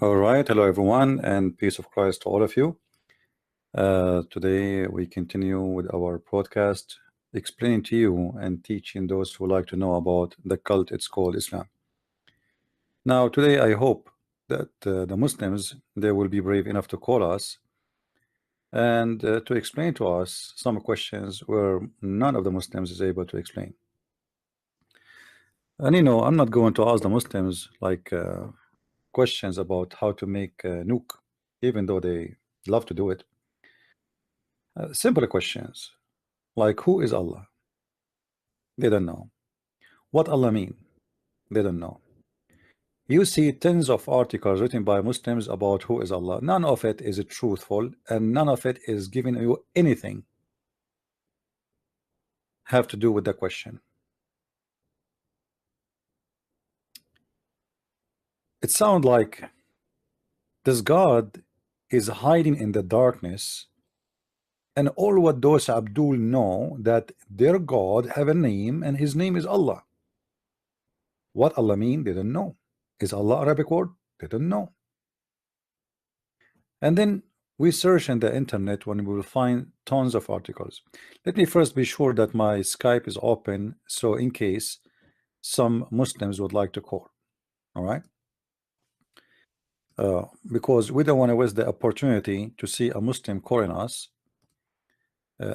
All right, hello everyone, and peace of Christ to all of you. Today we continue with our podcast, explaining to you and teaching those who like to know about the cult it's called Islam. Now, today I hope that the Muslims they will be brave enough to call us and to explain to us some questions where none of the Muslims is able to explain. And I'm not going to ask the Muslims like questions about how to make a nuke, even though they love to do it. Simple questions like who is Allah? They don't know. What Allah mean? They don't know. You see tens of articles written by Muslims about who is Allah. None of it is truthful and none of it is giving you anything have to do with the question. It sounds like this God is hiding in the darkness, and all what those Abdul know that their God have a name and his name is Allah. What Allah mean? They don't know. Is Allah Arabic word? They don't know. And then we search in the internet when we will find tons of articles. Let me first be sure that my Skype is open, so in case some Muslims would like to call. All right, because we don't want to waste the opportunity to see a Muslim calling us.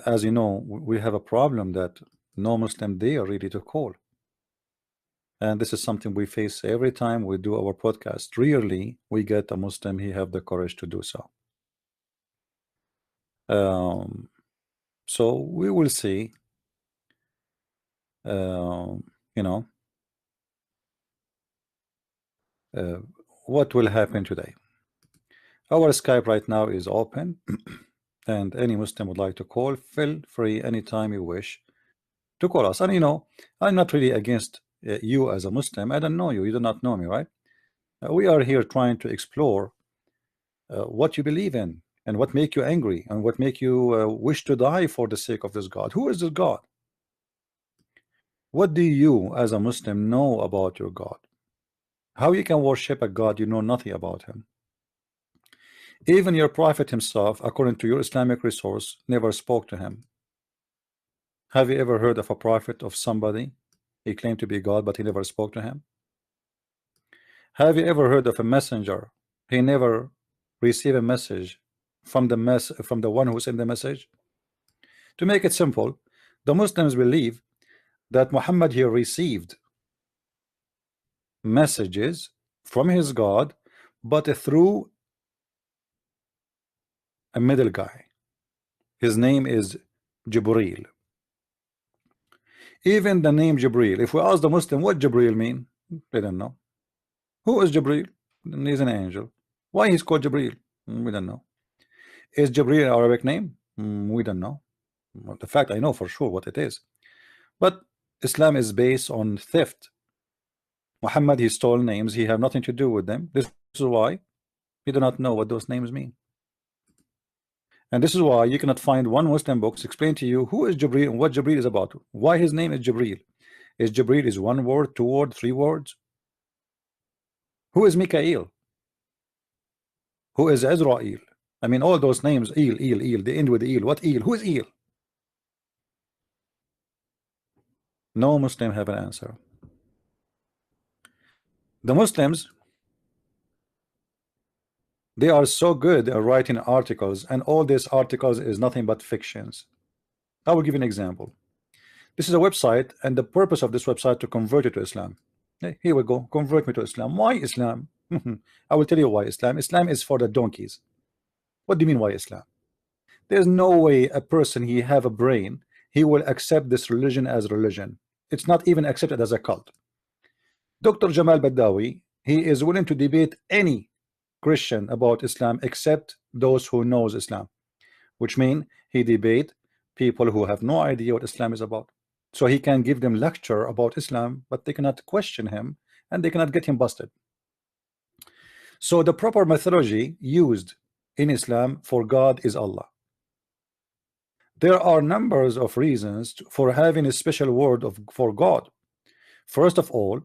As you know, we have a problem that no Muslim dare really to call, and this is something we face every time we do our podcast. Rarely we get a Muslim he have the courage to do so. So we will see. You know, what will happen today. Our Skype right now is open, and any Muslim would like to call, feel free anytime you wish to call us. And I'm not really against you as a Muslim. I don't know you. You do not know me, right? We are here trying to explore what you believe in and what make you angry and what make you wish to die for the sake of this God. Who is this God? What do you as a Muslim know about your God? How you can worship a God you know nothing about him? Even your prophet himself, according to your Islamic resource, never spoke to him. Have you ever heard of a prophet of somebody? He claimed to be God, but he never spoke to him. Have you ever heard of a messenger? He never received a message from the one who sent the message. To make it simple, the Muslims believe that Muhammad here received messages from his God, but through a middle guy. His name is Jibreel. Even the name Jibreel, if we ask the Muslim what Jibreel mean, they don't know. Who is Jibreel? He's an angel. Why he's called Jibreel? We don't know. Is Jibreel an Arabic name? We don't know. Well, the fact I know for sure what it is. But Islam is based on theft. Muhammad, he stole names. He have nothing to do with them. This is why we do not know what those names mean. And this is why you cannot find one Muslim books explain to you who is Jibreel and what Jibreel is about. Why his name is Jibreel. Is Jibreel is one word, two word, three words? Who is Mikael? Who is Israel? I mean, all those names, Eel, they end with Eel. What Eel? Who is Eel? No Muslim have an answer. The Muslims, they are so good at writing articles, and all these articles is nothing but fictions. I will give you an example. This is a website, and the purpose of this website to convert you to Islam. Hey, here we go. Convert me to Islam. Why Islam? I will tell you why Islam. Islam is for the donkeys. What do you mean why Islam? There's no way a person he have a brain he will accept this religion as religion. It's not even accepted as a cult. Dr. Jamal Badawi, he is willing to debate any Christian about Islam except those who knows Islam, which mean he debate people who have no idea what Islam is about. So he can give them lecture about Islam, but they cannot question him and they cannot get him busted. So the proper methodology used in Islam for God is Allah. There are numbers of reasons for having a special word for God. First of all,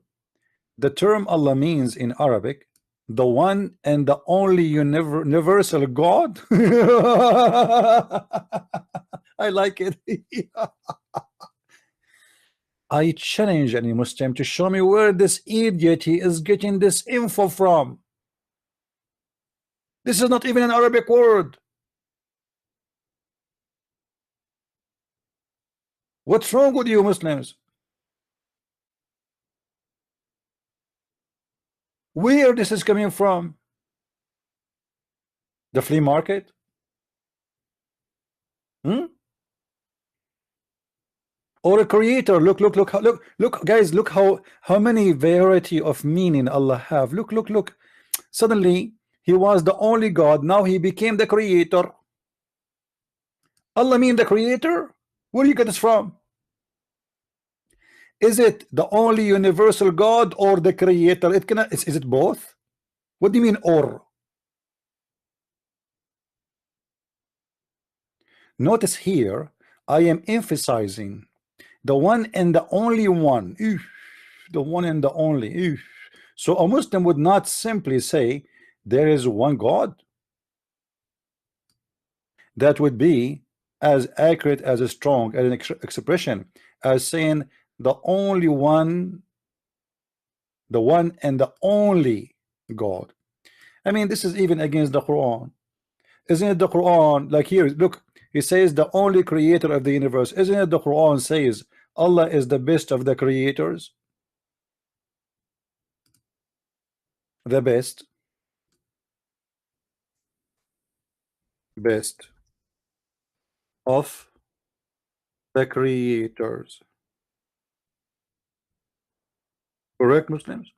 the term Allah means in Arabic The one and the only universal God. I like it. I challenge any Muslim to show me where this idiot he is getting this info from. This is not even an Arabic word. What's wrong with you Muslims? Where this is coming from? The flea market? Hmm? Or a creator? Look, guys, look how many variety of meaning Allah have. Look. Suddenly he was the only God, now he became the creator. Allah mean the creator? Where do you get this from? Is it the only universal God or the creator? It cannot, is it both? What do you mean or? Notice here I am emphasizing the one and the only one. The one and the only. So a Muslim would not simply say there is one God. That would be as accurate, as a strong as an expression as saying the only one, the one and the only God. I mean, this is even against the Quran. Isn't it the Quran? Like here, look, he says the only creator of the universe. Isn't it the Quran says Allah is the best of the creators? The best of the creators. Correct, Muslims?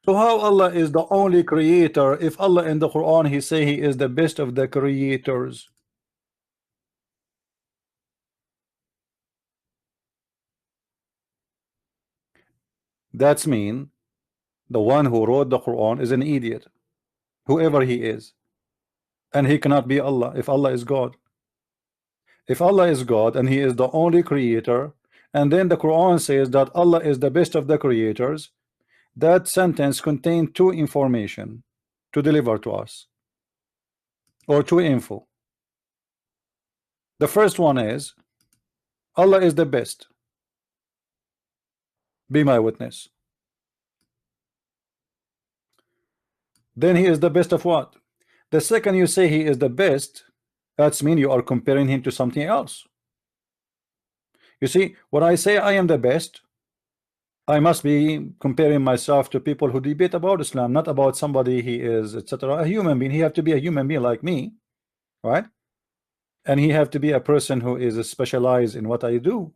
So how Allah is the only creator if Allah in the Quran he say he is the best of the creators? That's mean the one who wrote the Quran is an idiot, whoever he is, and he cannot be Allah if Allah is God. If Allah is God and he is the only creator, and then the Quran says that Allah is the best of the creators, that sentence contains two information to deliver to us, or two info. The first one is Allah is the best. Be my witness. Then he is the best of what? The second you say he is the best, that's mean you are comparing him to something else. You see, when I say I am the best, I must be comparing myself to people who debate about Islam, not about somebody he is, etc. A human being. He have to be a human being like me, right? And he have to be a person who is specialized in what I do.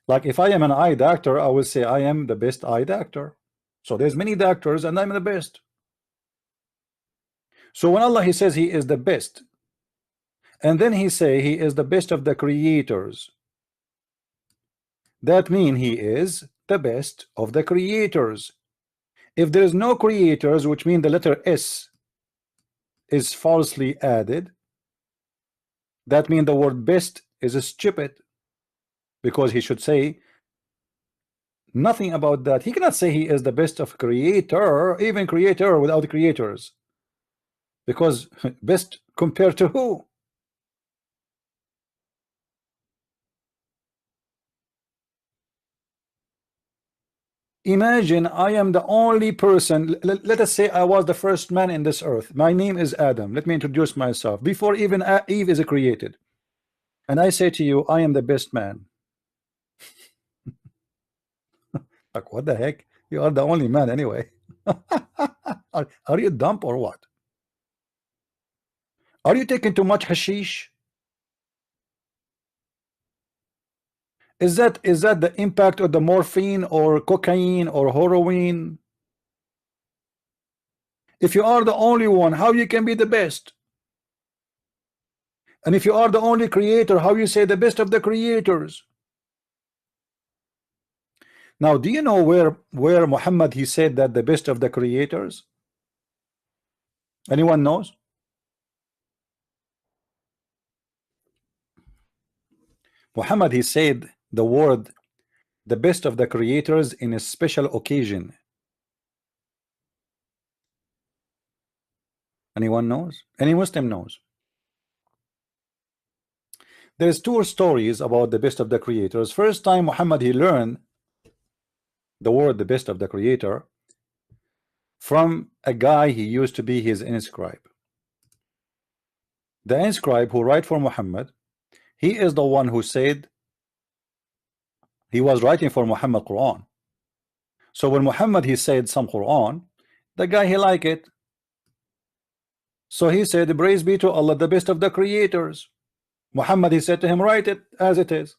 Like if I am an eye doctor, I will say I am the best eye doctor. So there's many doctors and I'm the best. So when Allah he says he is the best, and then he say he is the best of the creators, that mean he is the best of the creators. If there is no creators, which mean the letter S is falsely added, that mean the word best is stupid, because he should say nothing about that. He cannot say he is the best of creator, even creator without creators, because best compared to who? Imagine I am the only person. Let us say I was the first man in this earth. My name is Adam. Let me introduce myself before even Eve is created, and I say to you I am the best man. Like, what the heck? You are the only man anyway. Are you dumb or what? Are you taking too much hashish? Is that the impact of the morphine or cocaine or heroin? If you are the only one, how you can be the best? And if you are the only creator, how you say the best of the creators? Now, do you know where Muhammad he said that the best of the creators? Anyone knows? Muhammad he said the word the best of the creators in a special occasion. Anyone knows? Any Muslim knows? There's two stories about the best of the creators. First time Muhammad he learned the word the best of the creator from a guy he used to be his inscribe. The inscribe who write for Muhammad, he is the one who said he was writing for Muhammad Quran. So when Muhammad he said some Quran, the guy he like it. So he said, praise be to Allah, the best of the creators. Muhammad he said to him, write it as it is.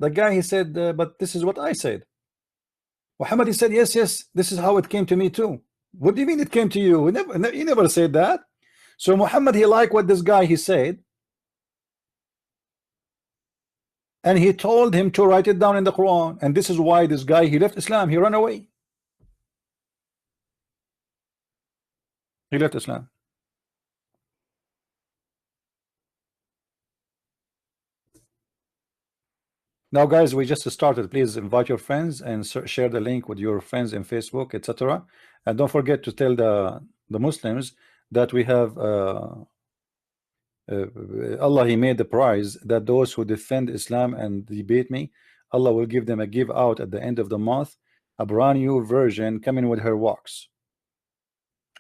The guy he said, but this is what I said. Muhammad he said, yes, yes, this is how it came to me too. What do you mean it came to you? He never said that. So Muhammad he liked what this guy he said, and he told him to write it down in the Quran. And this is why this guy he left Islam. He ran away. He left Islam. Now guys, we just started. Please invite your friends and share the link with your friends in Facebook, etc. And don't forget to tell the Muslims that we have Allah he made the prize that those who defend Islam and debate me, Allah will give them a give out at the end of the month, a brand new version coming with her walks.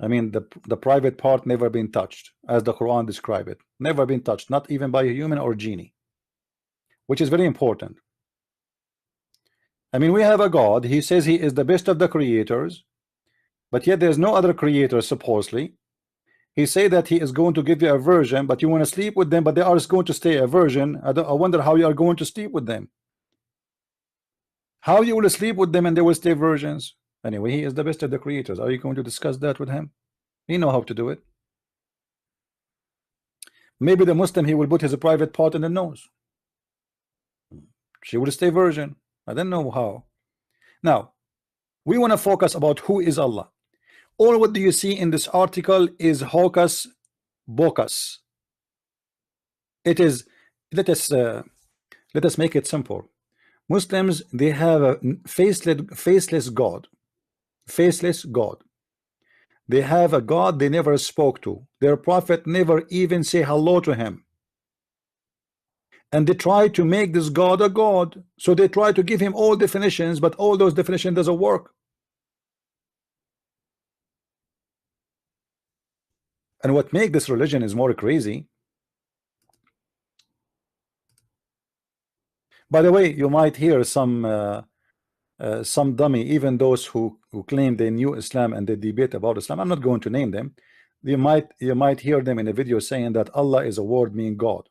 I mean the private part never been touched, as the Quran describe it, never been touched, not even by a human or genie, which is very important. I mean, we have a God, he says he is the best of the creators, but yet there's no other creator supposedly. He say that he is going to give you a version, but you want to sleep with them, but they are going to stay a virgin. I wonder how you are going to sleep with them. How you will sleep with them and they will stay virgins? Anyway, he is the best of the creators. Are you going to discuss that with him? He know how to do it. Maybe the Muslim he will put his private part in the nose. She will stay virgin. I don't know how. Now we want to focus about who is Allah. All what do you see in this article is hocus pocus. It is, let us make it simple. Muslims they have a faceless God. Faceless God. They have a God they never spoke to. Their prophet never even say hello to him. And they try to make this God a God. So they try to give him all definitions, but all those definitions doesn't work. And what make this religion is more crazy. By the way, you might hear some dummy, even those who claim they knew Islam and they debate about Islam. I'm not going to name them. You might hear them in a video saying that Allah is a word mean God.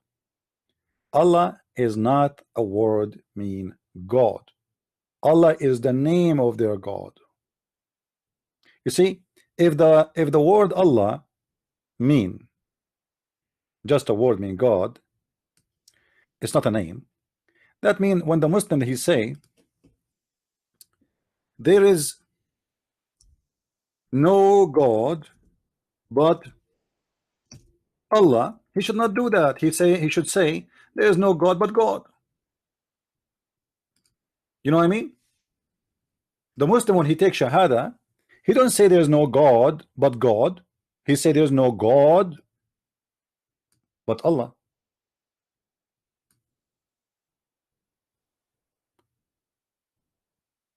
Allah is not a word mean God. Allah is the name of their God. You see, if the word Allah mean just a word mean God, it's not a name. That means when the Muslim he say there is no God but Allah, he should not do that. He should say there is no God but God. You know what I mean? The Muslim when he takes Shahada, he don't say there's no God but God. He say there's no God but Allah.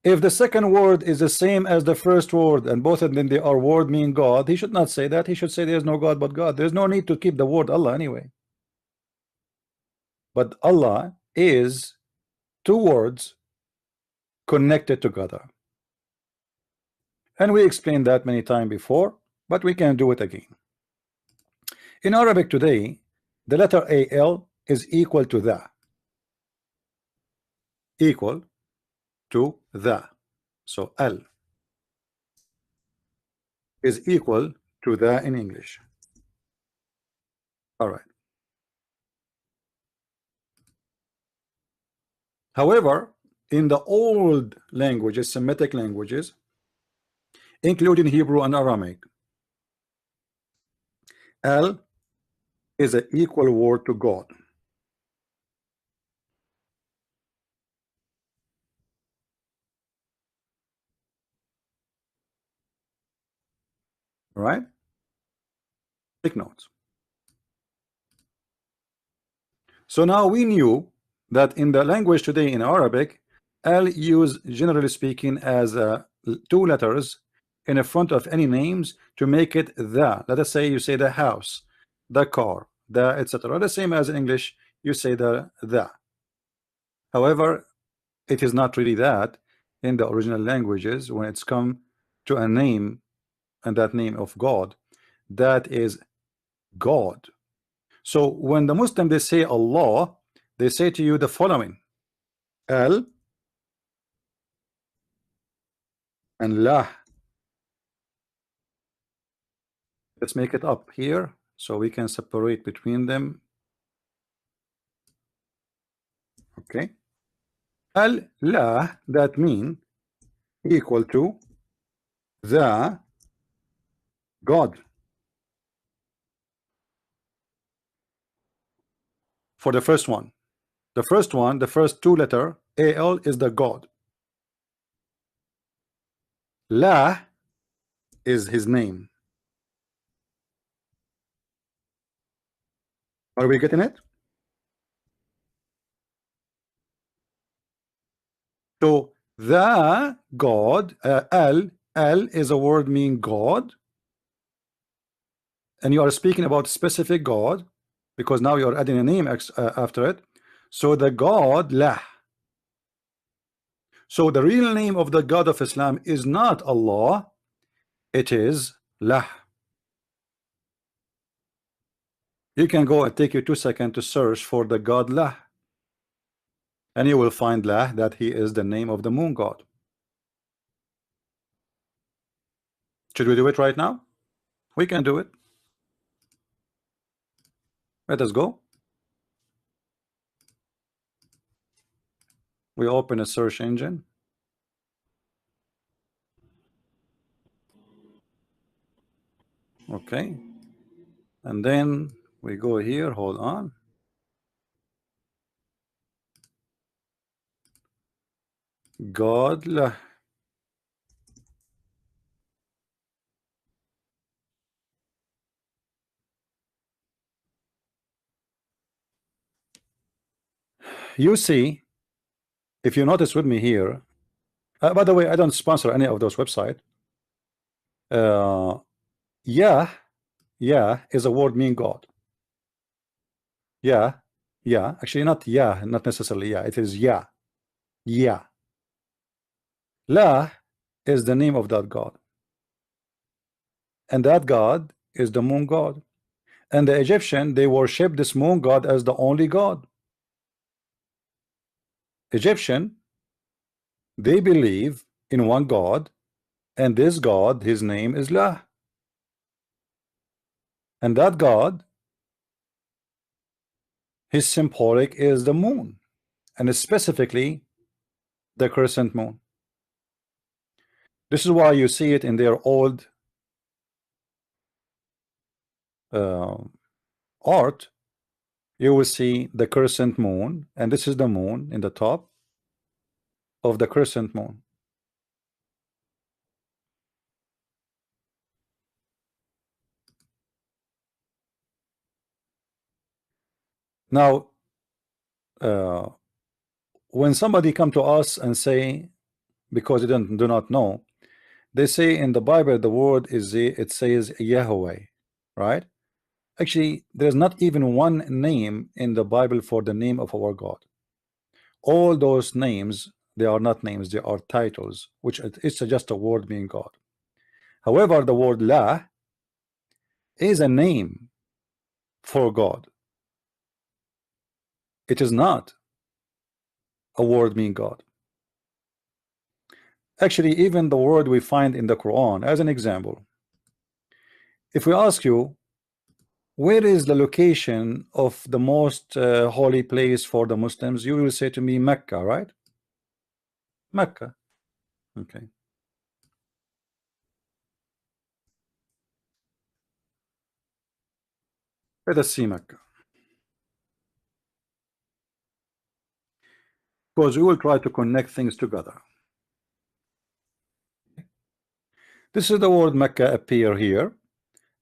If the second word is the same as the first word and both of them they are word mean God, he should not say that. He should say there's no God but God. There's no need to keep the word Allah anyway. But Allah is two words connected together. And we explained that many times before, but we can do it again. In Arabic today, the letter AL is equal to the. Equal to the. So L is equal to the in English. All right. However, in the old languages, Semitic languages, including Hebrew and Aramaic, L is an equal word to God. right? Take notes. So now we knew that in the language today in Arabic, al used generally speaking as two letters in the front of any names to make it the. Let us say you say the house, the car, the etc. The same as in English, you say the. However, it is not really that in the original languages when it's come to a name and that name of God, that is God. So when the Muslim they say Allah, they say to you the following: Al and Lah. Let's make it up here so we can separate between them. Okay. Al Lah, that mean equal to the God. For the first one, the first two letter Al is the God. Lah is his name. Are we getting it? So the God, al is a word meaning God, and you are speaking about specific God because now you are adding a name after it. So the God Lah. So the real name of the God of Islam is not Allah, it is Lah. You can go and take you 2 seconds to search for the God Lah, and you will find Lah, that he is the name of the moon god. Should we do it right now? We can do it. Let us go. We open a search engine. Okay. And then we go here, hold on. God Lah. You see, if you notice with me here, by the way, I don't sponsor any of those websites. Yeah is a word mean God. Yeah, actually not not necessarily it is yeah. La is the name of that God, and that God is the moon god, and the Egyptian they worship this moon god as the only God. Egyptian, they believe in one God, and this God, his name is La, and that God, his symbolic is the moon, and specifically the crescent moon. This is why you see it in their old art. You will see the crescent moon, and this is the moon in the top of the crescent moon. Now when somebody come to us and say, because they do not know, they say in the Bible the word is, it says Yahweh, right? Actually, there's not even one name in the Bible for the name of our God. All those names, they are not names, they are titles, which it's just a word meaning God. However, the word La is a name for God. It is not a word meaning God. Actually, even the word we find in the Quran, as an example, if we ask you, where is the location of the most holy place for the Muslims, you will say to me Mecca, right? Mecca. Okay. Let us see Mecca, because we will try to connect things together. This is the word Mecca appear here.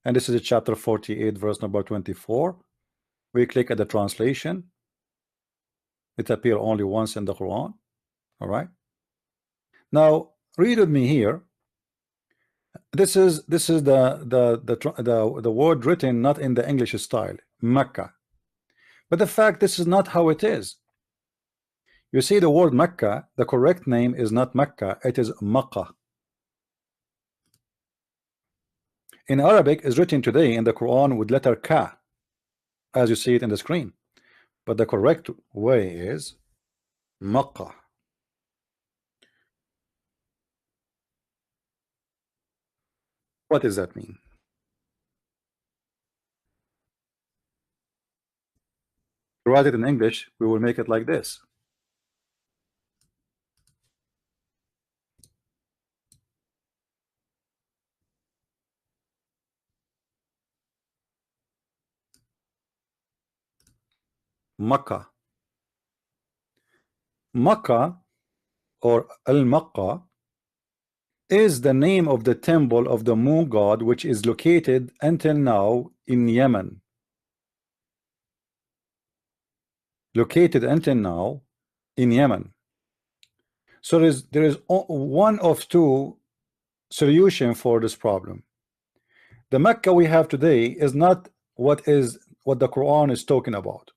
and this is chapter 48, verse number 24. We click at the translation. It appears only once in the Quran. All right. Now read with me here. This is the word written not in the English style, Mecca. But the fact this is not how it is. You see the word Mecca, the correct name is not Mecca, it is Makkah. In Arabic is written today in the Quran with letter Ka, as you see it in the screen. But the correct way is Makkah. What does that mean? To write it in English, we will make it like this. Makkah. Makkah or Al-Makkah is the name of the temple of the moon god, which is located until now in Yemen. Located until now in Yemen. So there is one of two solution for this problem. The Mecca we have today is not what the Quran is talking about.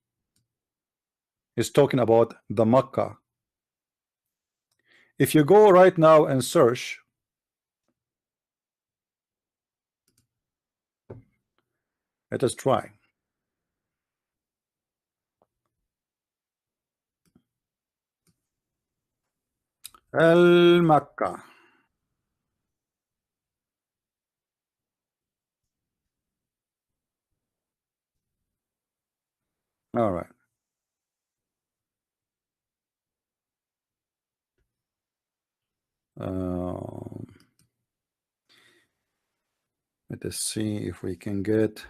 It's talking about the Mecca. If you go right now and search, let us try. Al-Makkah. All right. Let us see if we can get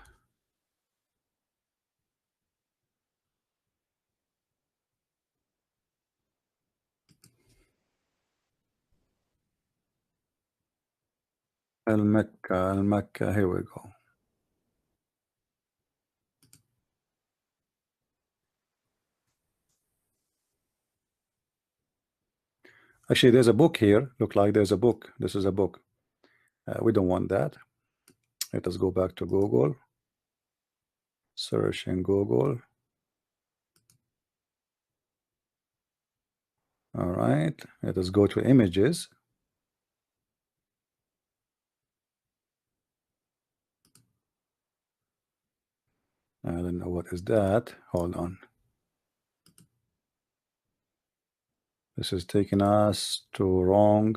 Al-Makkah. Al-Makkah. Here we go. Actually, there's a book here. Look like there's a book. This is a book. We don't want that. Let us go back to Google. Search in Google. All right. Let us go to images. I don't know what is that. Hold on. This is taking us to wrong.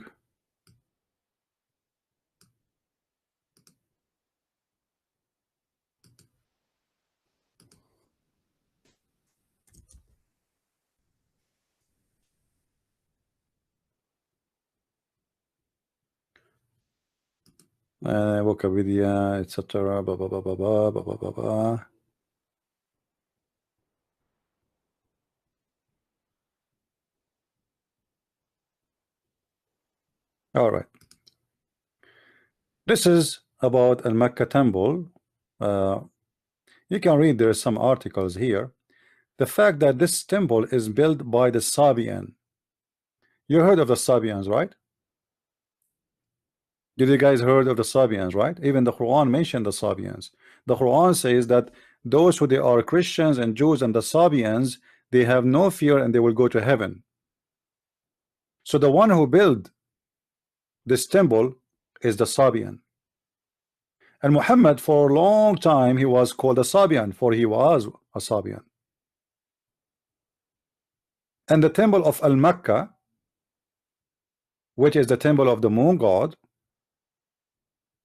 Wikipedia, etc. Blah, blah, blah, blah, blah, blah, blah, blah, blah. All right. This is about Al Mecca temple. You can read, there are some articles here. The fact that this temple is built by the Sabian. You heard of the Sabians, right? Did you guys heard of the Sabians, right? Even the Quran mentioned the Sabians. The Quran says that those who they are Christians and Jews and the Sabians, they have no fear and they will go to heaven. So the one who built this temple is the Sabian. And Muhammad for a long time he was called a Sabian, for he was a Sabian. And the temple of Al-Makkah, which is the temple of the moon god,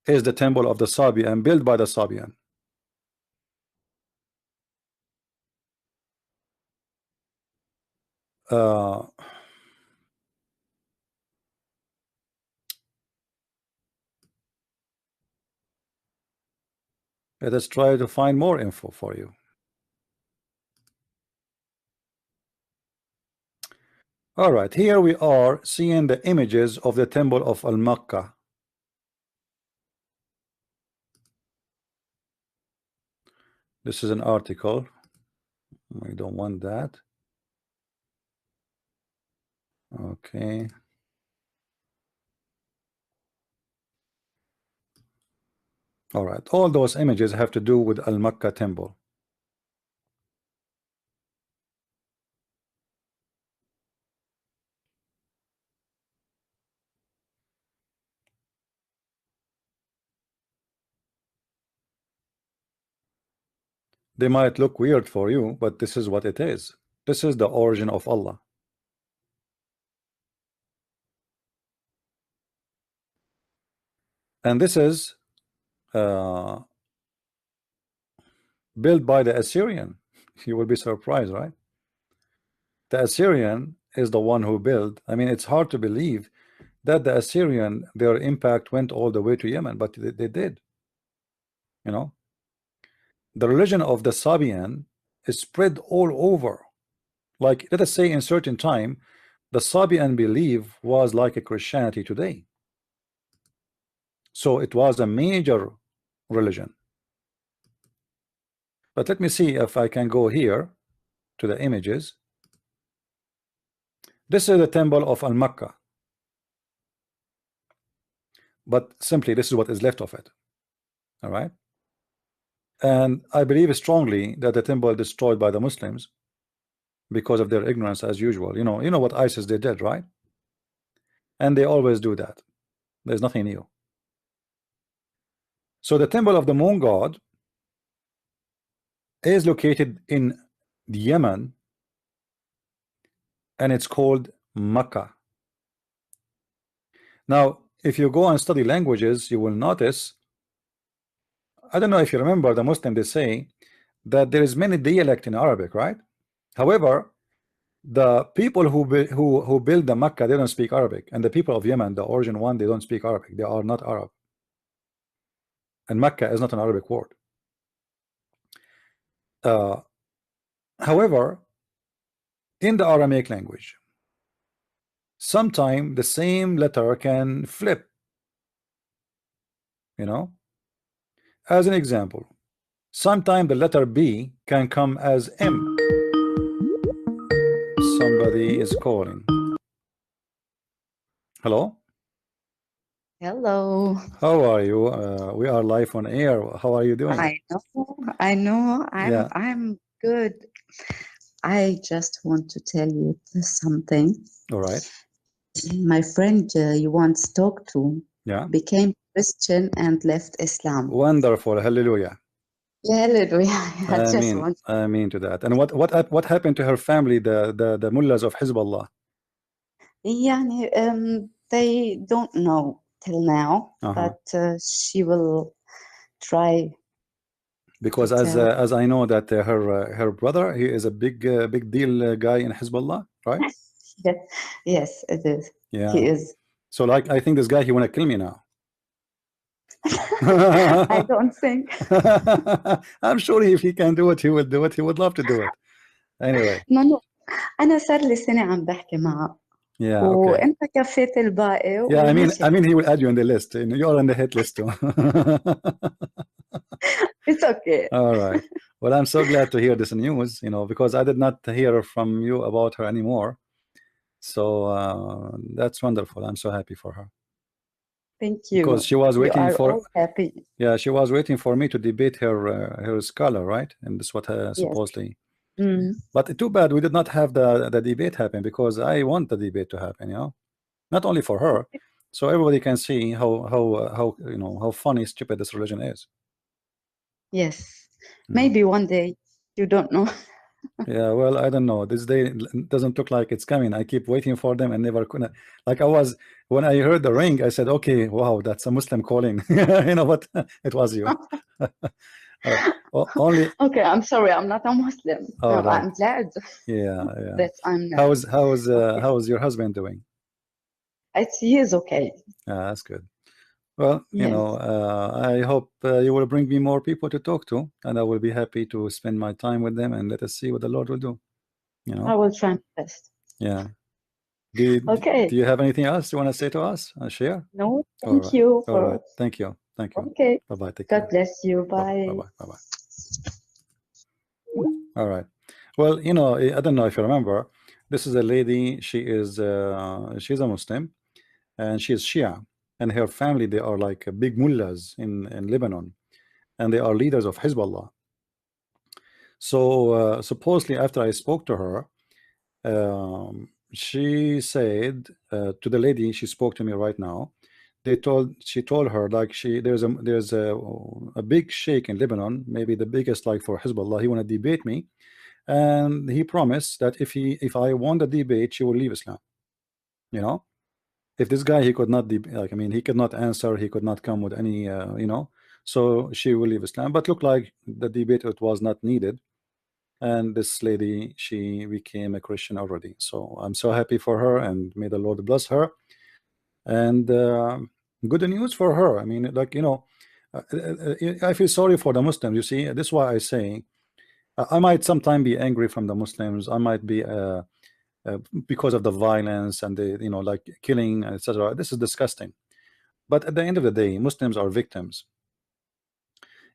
is the temple of the Sabian, built by the Sabian. Let us try to find more info for you. All right, here we are seeing the images of the temple of Al-Makkah. This is an article. We don't want that. Okay. All right. All those images have to do with Al-Makkah temple. They might look weird for you, but this is what it is. This is the origin of Allah. And this is built by the Assyrian. You will be surprised, right? The Assyrian is the one who built. I mean, it's hard to believe that the Assyrian, their impact went all the way to Yemen, but they did. You know, the religion of the Sabian is spread all over. Like, let us say in certain time, the Sabian belief was like a Christianity today. So it was a major religion. But let me see if I can go here to the images. This is the temple of Al-Makkah. But simply, this is what is left of it. All right. And I believe strongly that the temple destroyed by the Muslims because of their ignorance, as usual. You know what ISIS they did, right? And they always do that. There's nothing new. So the temple of the moon god is located in Yemen, and it's called Makkah. Now, if you go and study languages, you will notice, I don't know if you remember, the Muslim, they say that there is many dialect in Arabic, right? However, the people who build the Makkah, they don't speak Arabic, and the people of Yemen, the origin one, they don't speak Arabic. They are not Arab, and Makkah is not an Arabic word. However, in the Aramaic language, sometimes the same letter can flip. You know, as an example, sometimes the letter B can come as M. Somebody is calling. Hello. Hello. How are you? We are live on air. How are you doing? I know. Yeah. I'm good. I just want to tell you something. All right. My friend you once talked to became Christian and left Islam. Wonderful. Hallelujah. Hallelujah. I mean to that. And what happened to her family, the mullahs of Hezbollah? They don't know till now, but she will try. Because as I know that her brother, he is a big deal guy in Hezbollah, right? Yes, it is. Yeah, he is. So like, I think this guy, he wanna kill me now. I don't think. I'm sure if he can do it, he will do it. He would love to do it. Anyway. No. أنا صار لي سنة عم بحكي معه. Yeah, okay. وأنت كفيت الباقي. Yeah, I mean he will add you on the list. You are on the hit list too. It's okay. All right. Well, I'm so glad to hear this news, because I did not hear from you about her anymore. So that's wonderful. I'm so happy for her. Thank you. Because she was waiting for. All happy. Yeah, she was waiting for me to debate her scholar, right? And this what supposedly. Yes. But too bad we did not have the debate happen, because I want the debate to happen. Not only for her, so everybody can see how funny, stupid this religion is. Yes, maybe one day. You don't know. Yeah, well, I don't know. This day doesn't look like it's coming. I keep waiting for them and never could. Like when I heard the ring, I said, "Okay, wow, that's a Muslim calling." You know what? It was you. Only. Okay, I'm sorry. I'm not a Muslim. Oh, no, right. I'm glad. Yeah. That I'm not. How's your husband doing? He is okay. That's good. Well, yes. I hope you will bring me more people to talk to, and I will be happy to spend my time with them, and let us see what the Lord will do. I will try my best. Yeah. Do you have anything else you want to say to us? Share? No, thank you. All right. Thank you. Okay. Bye-bye. Take God care. bless you. Bye. Bye-bye. All right. Well, you know, I don't know if you remember. This is a lady. She's a Muslim, and she is Shia, and her family, they are like big mullahs in Lebanon, and they are leaders of Hezbollah. So supposedly, after I spoke to her, she said to the lady she spoke to me right now, she told her like there's a big sheikh in Lebanon, maybe the biggest like for Hezbollah. He want to debate me, and he promised that if I won the debate, she will leave Islam. You know, if this guy, he could not like, I mean, he could not answer, he could not come with any you know, so she will leave Islam. But look like the debate, it was not needed, and this lady, she became a Christian already. So I'm so happy for her, and may the Lord bless her. And good news for her. I mean, like, you know, I feel sorry for the Muslims. You see, this is why I say I might sometime be angry from the Muslims. I might be because of the violence and the, you know, like killing, etc. This is disgusting. But at the end of the day, Muslims are victims.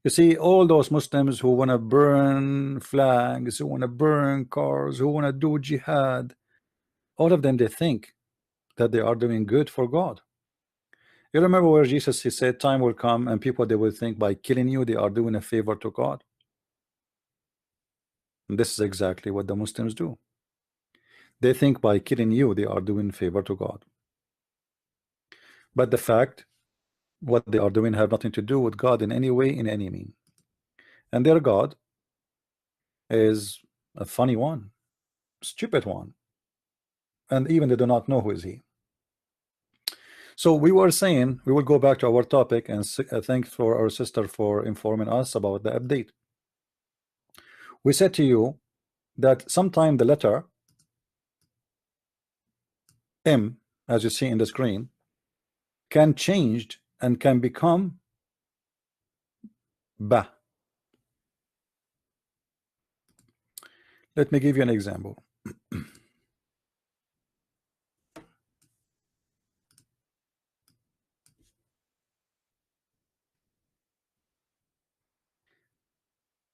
You see, all those Muslims who want to burn flags, who want to burn cars, who want to do jihad, all of them, they think that they are doing good for God. You remember where Jesus, he said, time will come and people, they will think by killing you, they are doing a favor to God. And this is exactly what the Muslims do. They think by killing you, they are doing favor to God. But the fact, what they are doing have nothing to do with God in any way, in any mean. And their God is a funny one, stupid one. And even they do not know who is he. So we were saying we will go back to our topic, and thanks for our sister for informing us about the update. We said to you that sometime the letter M, as you see in the screen, can change and can become Ba. Let me give you an example.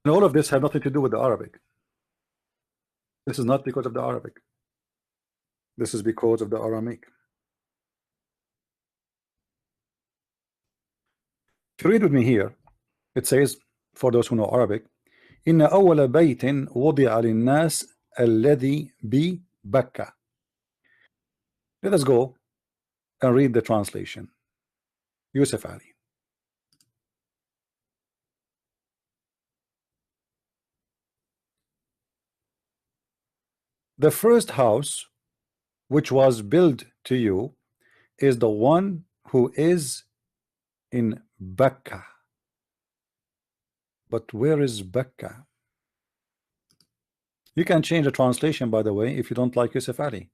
And all of this have nothing to do with the Arabic. This is not because of the Arabic. This is because of the Aramaic. If you read with me here, it says, for those who know Arabic, إن أول بيت وضع للناس الذي ببكة. Let us go and read the translation. Yusuf Ali. The first house which was built to you is the one who is in Becca. But where is Becca? You can change the translation, by the way, if you don't like Yusuf Ali.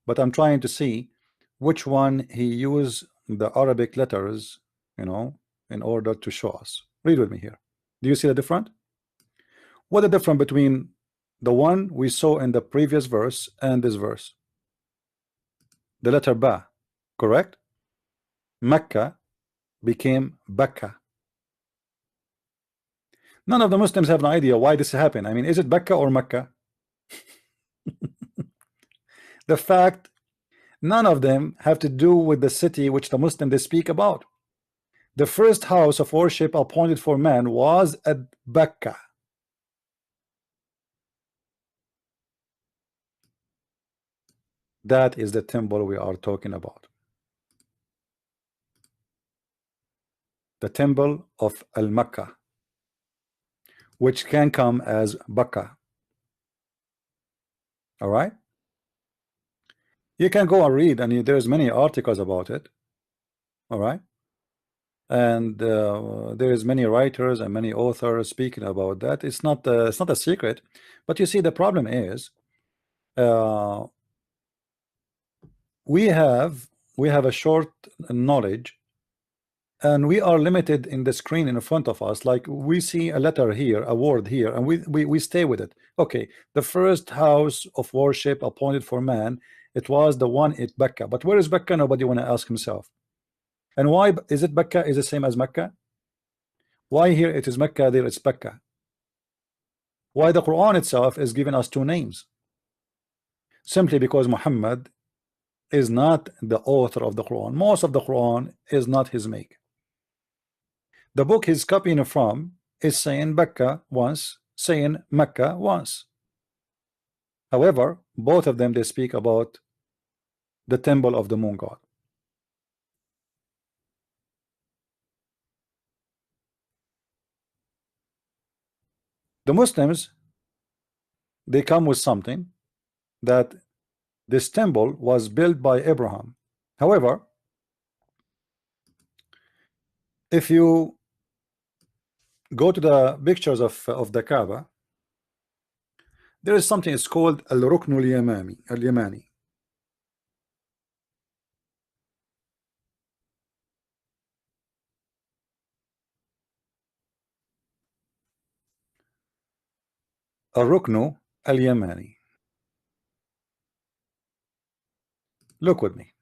But I'm trying to see which one he used the Arabic letters, you know, in order to show us. Read with me here. Do you see the difference? What the difference between the one we saw in the previous verse and this verse? The letter Ba, correct? Mecca became Becca. None of the Muslims have an idea why this happened. I mean, is it Becca or Mecca? The fact, none of them have to do with the city which the Muslims they speak about. The first house of worship appointed for man was at Becca. That is the temple we are talking about. The temple of Al-Makkah, which can come as Bakka. All right? You can go and read, and there's many articles about it. All right? And there is many writers and many authors speaking about that. It's not a secret. But you see, the problem is uh, we have a short knowledge, and we are limited in the screen in front of us. Like, we see a letter here, a word here, and we stay with it. Okay, the first house of worship appointed for man, it was the one at Becca. But where is Becca? Nobody want to ask himself. And why is it Becca is the same as Mecca? Why here it is Mecca, there it's Becca? Why the Quran itself is giving us two names? Simply because Muhammad is not the author of the Quran. Most of the Quran is not his make. The book he's copying from is saying Mecca once, saying Mecca once. However, both of them, they speak about the temple of the moon god. The Muslims, they come with something that this temple was built by Abraham. However, if you go to the pictures of the Kaaba, there is something, it's called al-Rukn al-Yamani. Al-Rukn al-Yamani. Look with me.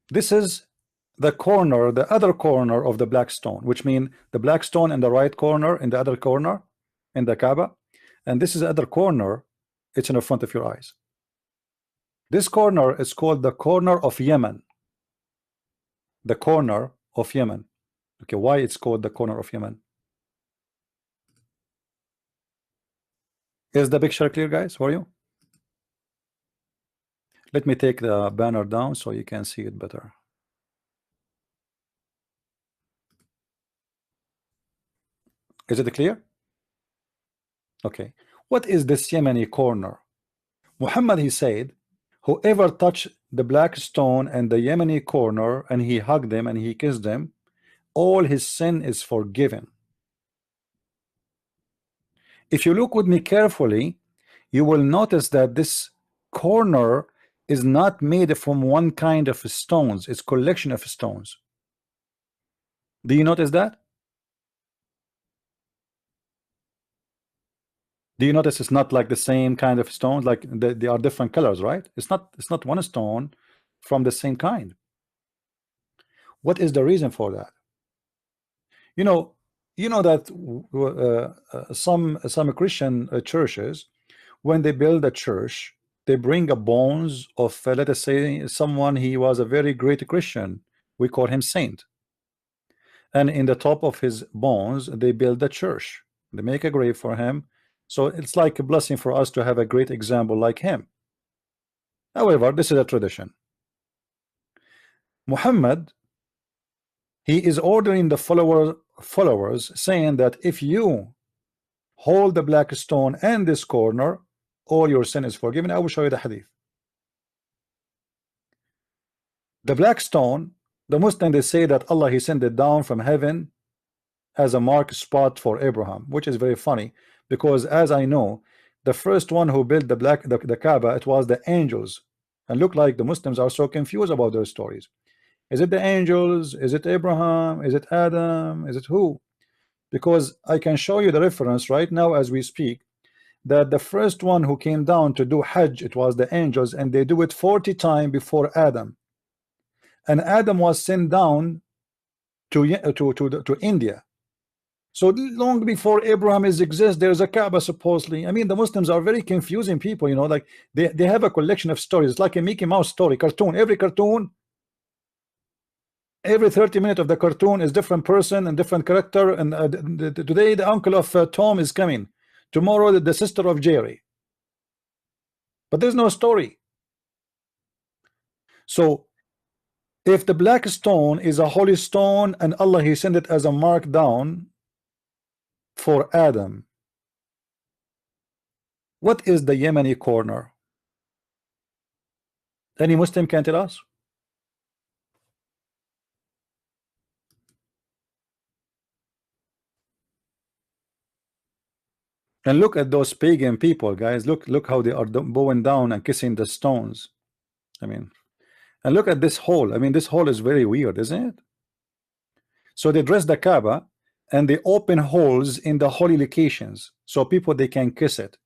This is the corner, the other corner of the black stone, which means the black stone in the right corner, in the other corner in the Kaaba, and this is the other corner, it's in the front of your eyes. This corner is called the corner of Yemen. The corner of Yemen. Okay, why it's called the corner of Yemen? Is the picture clear, guys, for you? Let me take the banner down so you can see it better. Is it clear? Okay. What is this Yemeni corner? Muhammad, he said, whoever touched the black stone and the Yemeni corner and he hugged them and he kissed them, all his sin is forgiven. If you look with me carefully, you will notice that this corner is not made from one kind of stones, it's collection of stones. Do you notice that? Do you notice it's not like the same kind of stones, like they are different colors, right? It's not one stone from the same kind. What is the reason for that? You know that some Christian churches, when they build a church, they bring a bones of let us say someone, he was a very great Christian, we call him saint, and in the top of his bones they build a church, they make a grave for him. So it's like a blessing for us to have a great example like him. However, this is a tradition. Muhammad, he is ordering the followers, saying that if you hold the black stone and this corner, all your sin is forgiven. I will show you the hadith. The black stone, the Muslims, they say that Allah, he sent it down from heaven as a mark spot for Abraham, which is very funny because, as I know, the first one who built the Kaaba, it was the angels, and look like the Muslims are so confused about their stories. Is it the angels? Is it Abraham? Is it Adam? Is it who? Because I can show you the reference right now as we speak, that the first one who came down to do Hajj, it was the angels, and they do it 40 times before Adam, and Adam was sent down to India. So long before Abraham exists, there's a Kaaba supposedly. I mean, the Muslims are very confusing people, you know, like they have a collection of stories. It's like a Mickey Mouse story, cartoon. Every cartoon, every 30 minutes of the cartoon is different person and different character. And today the uncle of Tom is coming. Tomorrow the sister of Jerry. But there's no story. So if the black stone is a holy stone and Allah, he sent it as a mark down for Adam, what is the Yemeni corner? Any Muslim can tell us? And look at those pagan people, guys. Look how they are bowing down and kissing the stones. I mean, and look at this hole. I mean, this hole is very weird, isn't it? So they dress the Kaaba and they open holes in the holy locations so people, they can kiss it.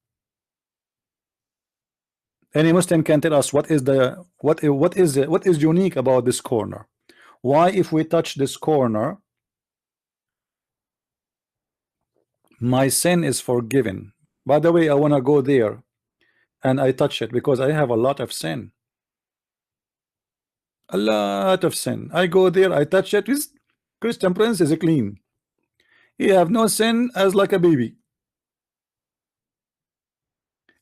Any Muslim can tell us what is unique about this corner? Why, if we touch this corner, My sin is forgiven. By the way, I want to go there and I touch it because I have a lot of sin. A lot of sin. I go there, I touch it. His Christian Prince is clean. He have no sin as like a baby.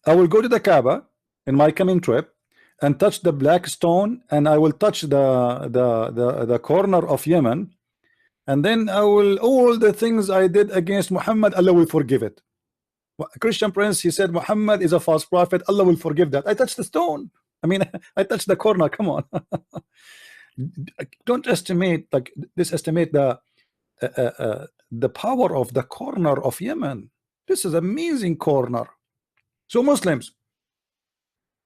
I will go to the Kaaba in my coming trip and touch the black stone, and I will touch the corner of Yemen, and then I will all the things I did against Muhammad, Allah will forgive it. Christian Prince, he said Muhammad is a false prophet, Allah will forgive that. I touched the stone. I mean, I touched the corner. Come on. Don't estimate like this. Estimate the power of the corner of Yemen. This is amazing corner. So Muslims,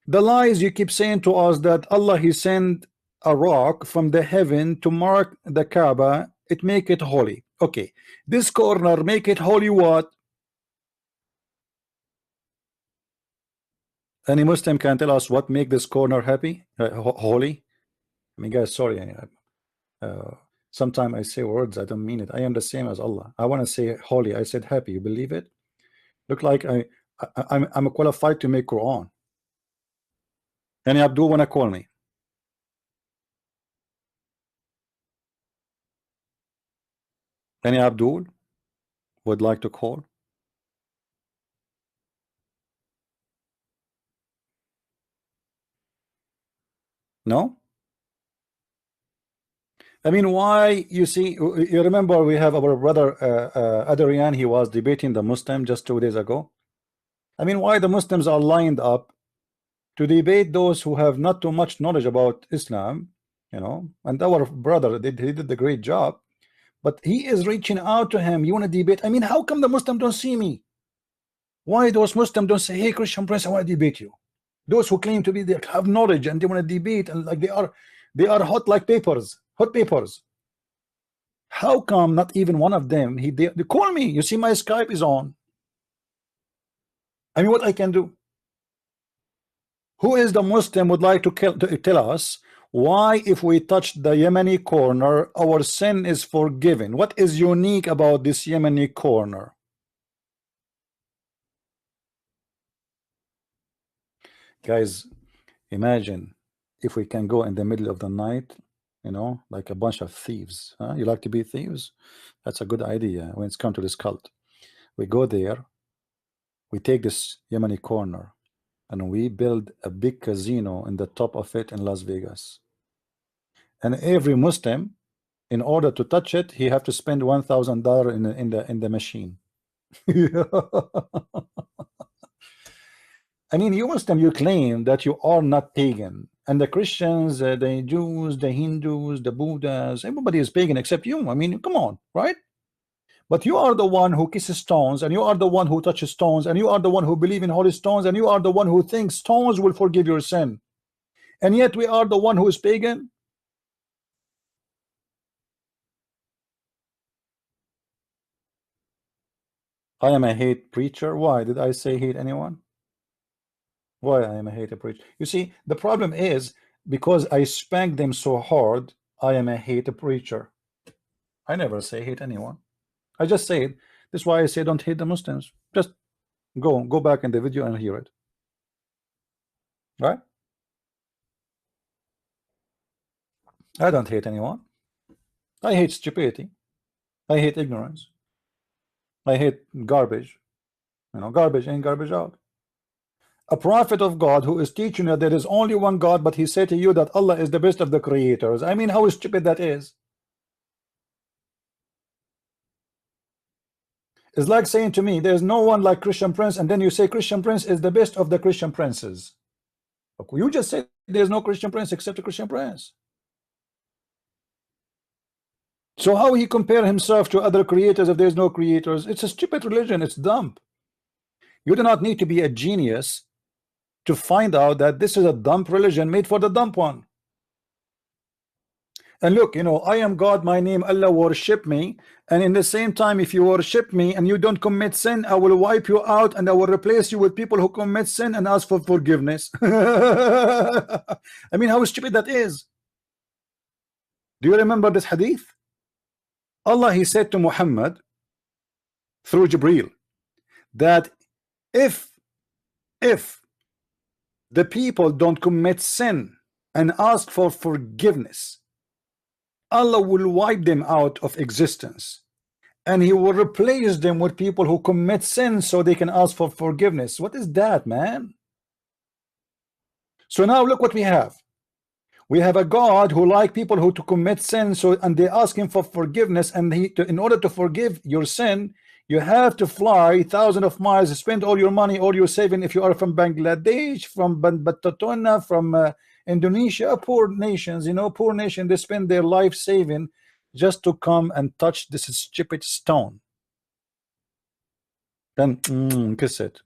the lies you keep saying to us that Allah he sent a rock from the heaven to mark the Kaaba, it make it holy. Okay, this corner make it holy. What? Any Muslim can tell us what make this corner happy, holy? I mean, guys, sorry. Sometimes I say words I don't mean it. I am the same as Allah. I want to say holy. I said happy. You believe it? Look like I'm qualified to make Quran. Any Abdul wanna call me? Any Abdul would like to call? No? I mean, why? You see, you remember we have our brother Adrian, he was debating the Muslim just 2 days ago. I mean, why the Muslims are lined up to debate those who have not too much knowledge about Islam, you know? And our brother, he did a great job, but he is reaching out to him. You want to debate? I mean, how come the Muslim don't see me? Why those Muslims don't say, hey, Christian Prince, I want to debate you? Those who claim to be there have knowledge and they want to debate, and like they are hot like papers, hot papers. How come not even one of them? They call me. You see, my Skype is on. I mean, what I can do? Who is the Muslim would like to tell us why, if we touch the Yemeni corner, our sin is forgiven? What is unique about this Yemeni corner? Guys, imagine if we can go in the middle of the night, you know, like a bunch of thieves. Huh? You like to be thieves? That's a good idea when it's come to this cult. We go there, we take this Yemeni corner, and we build a big casino in the top of it in Las Vegas. And every Muslim, in order to touch it, he have to spend $1,000 in the machine. I mean, you Muslim, you claim that you are not pagan, and the Christians, the Jews, the Hindus, the Buddhas, everybody is pagan except you. I mean, come on, right? But you are the one who kisses stones, and you are the one who touches stones, and you are the one who believe in holy stones, and you are the one who thinks stones will forgive your sin. And yet we are the one who is pagan. I am a hate preacher. Why did I say hate anyone? Why I am a hate preacher? You see, the problem is because I spank them so hard, I am a hate preacher. I never say hate anyone. I just say it. This is why I say don't hate the Muslims. Just go back in the video and hear it. Right? I don't hate anyone. I hate stupidity. I hate ignorance. I hate garbage. You know, garbage in, garbage out. A prophet of God who is teaching that there is only one God, but he said to you that Allah is the best of the creators. I mean, how stupid that is. It's like saying to me, there's no one like Christian Prince, and then you say Christian Prince is the best of the Christian princes. You just said there's no Christian Prince except a Christian Prince. So how he compare himself to other creators if there's no creators? It's a stupid religion. It's dumb. You do not need to be a genius to find out that this is a dumb religion made for the dumb one. And look, you know, I am God, my name Allah, worship me. And in the same time, if you worship me and you don't commit sin, I will wipe you out and I will replace you with people who commit sin and ask for forgiveness. I mean, how stupid that is. Do you remember this hadith? Allah, he said to Muhammad through Jibreel, that if the people don't commit sin and ask for forgiveness, Allah will wipe them out of existence, and He will replace them with people who commit sin so they can ask for forgiveness. What is that, man? So now look what we have. We have a God who like people who to commit sin, so and they ask Him for forgiveness, and in order to forgive your sin, you have to fly thousands of miles, spend all your money, all your saving. If you are from Bangladesh, from Battatona, from Indonesia, poor nations, you know, poor nation, they spend their life saving just to come and touch this stupid stone. Then kiss it.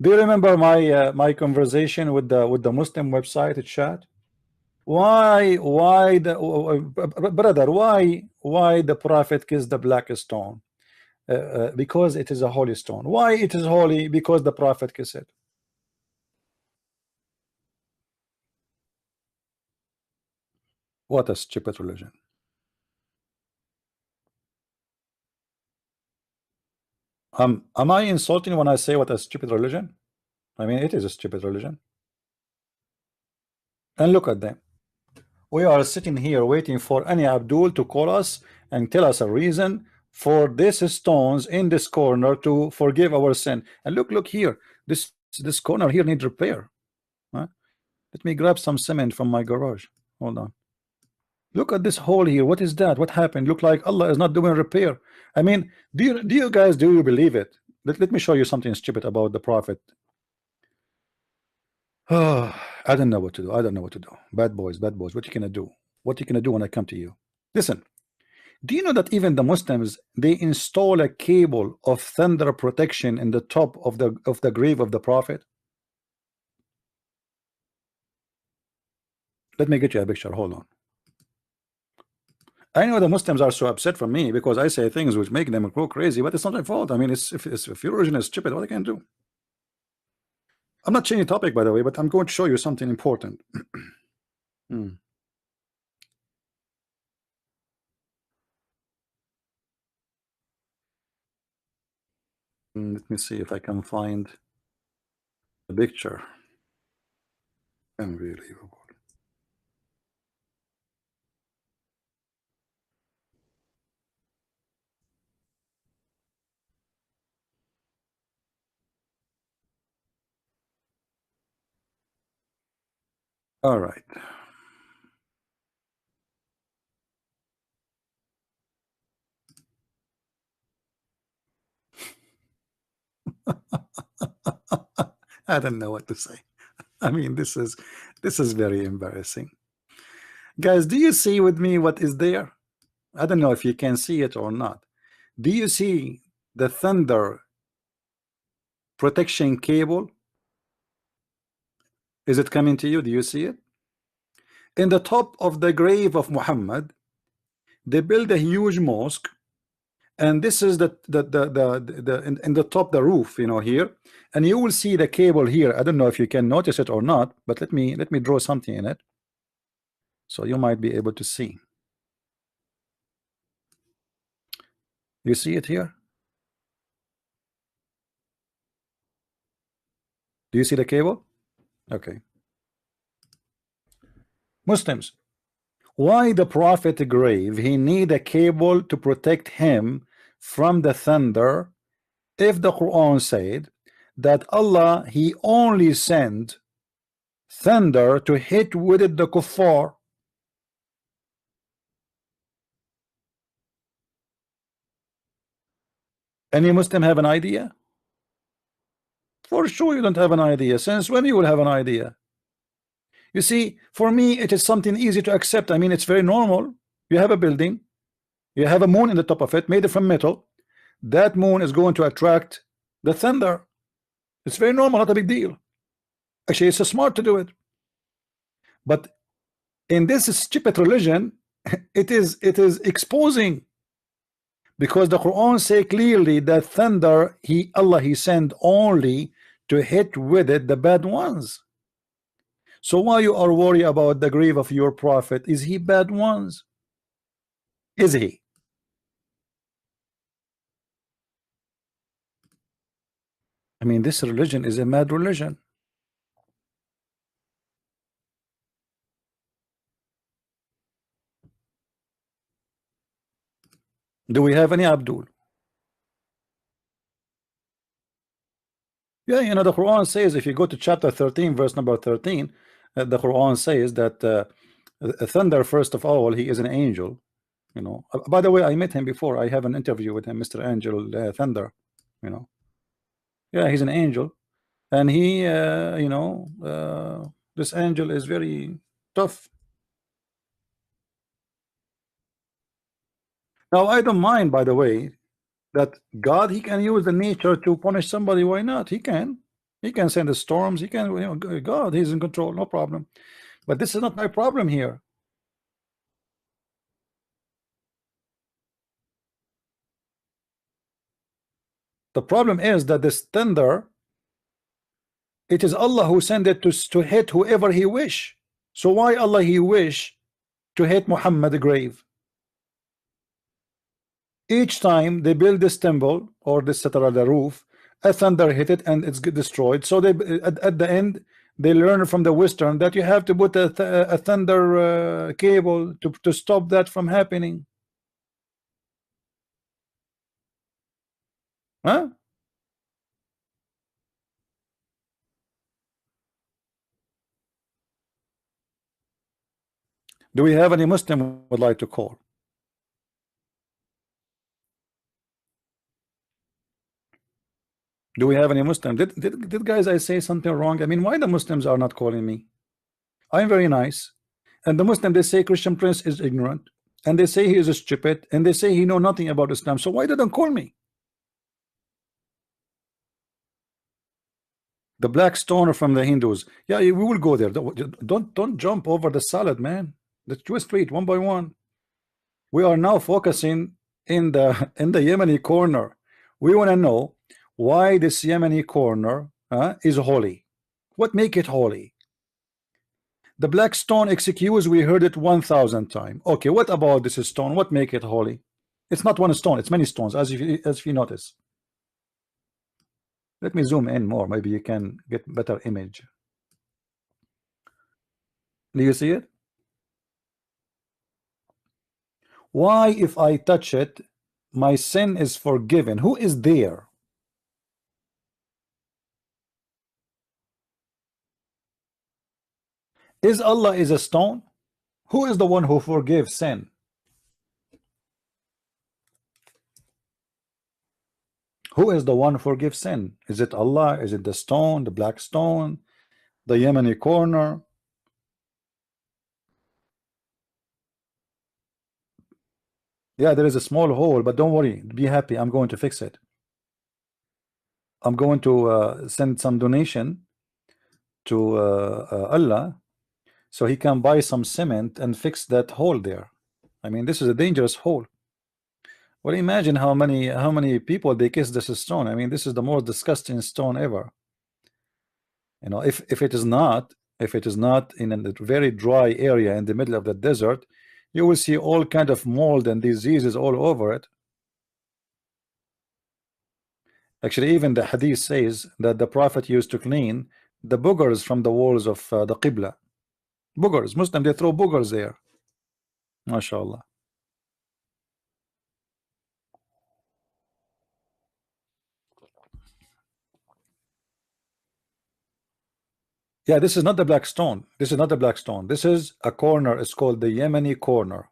Do you remember my my conversation with the Muslim website chat? Why the brother? Why the Prophet kissed the black stone? Because it is a holy stone. Why it is holy? Because the Prophet kissed it. What a stupid religion. Am I insulting when I say what a stupid religion? I mean, it is a stupid religion. And look at them. We are sitting here waiting for any Abdul to call us and tell us a reason for these stones in this corner to forgive our sin. And look here, this corner here needs repair. Huh? Let me grab some cement from my garage. Hold on. Look at this hole here. What is that? What happened? Look like Allah is not doing repair. I mean, do you guys believe it? Let me show you something stupid about the Prophet. Oh, I don't know what to do. I don't know what to do. Bad boys, bad boys. What you gonna do? What you gonna do when I come to you? Listen. Do you know that even the Muslims, they install a cable of thunder protection in the top of the grave of the Prophet? Let me get you a picture. Hold on. I know the Muslims are so upset from me because I say things which make them go crazy, but it's not my fault. I mean, if your religion is stupid, what I can do? I'm not changing topic, by the way, but I'm going to show you something important. Let me see if I can find the picture. Unbelievable. All right. I don't know what to say. I mean, this is very embarrassing. Guys, do you see with me what is there? I don't know if you can see it or not. Do you see the thunder protection cable? Is it coming to you? Do you see it? In the top of the grave of Muhammad, they build a huge mosque, and this is in the top, the roof, you know, here, and you will see the cable here. I don't know if you can notice it or not, but let me draw something in it, so you might be able to see. You see it here? Do you see the cable? Okay. Muslims, why the Prophet grave he need a cable to protect him from the thunder if the Quran said that Allah he only sent thunder to hit with it the kuffar? Any Muslim have an idea? For sure you don't have an idea. Since when you will have an idea? You see, for me it is something easy to accept. I mean, it's very normal. You have a building, you have a moon in the top of it made from metal. That moon is going to attract the thunder. It's very normal, not a big deal. Actually, it's smart to do it. But in this stupid religion, it is exposing, because the Quran say clearly that thunder Allah he sent only to hit with it the bad ones. So why you are worried about the grave of your prophet? Is he bad ones? Is he? I mean, this religion is a mad religion. Do we have any Abdul? Yeah, you know, the Quran says, if you go to chapter 13, verse number 13, the Quran says that thunder, first of all, he is an angel. You know, by the way, I met him before. I have an interview with him, Mr. Angel Thunder. You know, yeah, he's an angel, and he, this angel is very tough. Now, I don't mind, by the way, that God, he can use the nature to punish somebody. Why not? He can send the storms. He can, you know, God, he's in control, no problem. But this is not my problem here. The problem is that this thunder, it is Allah who sent it to hit whoever he wish. So why Allah he wish to hit Muhammad grave? Each time they build this temple or this etc. the roof, a thunder hit it and it's destroyed. So they at the end they learn from the Western that you have to put a thunder cable to stop that from happening. Huh? Do we have any Muslim would like to call? Do we have any Muslim? Did guys I say something wrong? I mean, why the Muslims are not calling me? I'm very nice. And the Muslim, they say Christian Prince is ignorant, and they say he is stupid, and they say he know nothing about Islam. So why didn't call me? The black stone from the Hindus. Yeah, we will go there. Don't jump over the salad, man. Let's go straight one by one. We are now focusing in the Yemeni corner. We want to know why this Yemeni corner is holy. What make it holy? The black stone excuse, we heard it 1,000 times. Okay, what about this stone? What make it holy? It's not one stone, it's many stones, as if you notice. Let me zoom in more, maybe you can get better image. Do you see it? Why, if I touch it, my sin is forgiven? Who is there? Is Allah is a stone? Who is the one who forgives sin? Who is the one who forgives sin? Is it Allah? Is it the stone, the black stone, the Yemeni corner? Yeah, there is a small hole, but don't worry, be happy. I'm going to fix it. I'm going to send some donation to Allah so he can buy some cement and fix that hole there. I mean, this is a dangerous hole. Well, imagine how many people they kiss this stone. I mean, this is the most disgusting stone ever. You know, if it is not in a very dry area in the middle of the desert, you will see all kind of mold and diseases all over it. Actually, even the hadith says that the Prophet used to clean the boogers from the walls of the Qibla. Boogers, Muslim, they throw boogers there. MashaAllah. Yeah, this is not the black stone. This is not the black stone. This is a corner. It's called the Yemeni corner.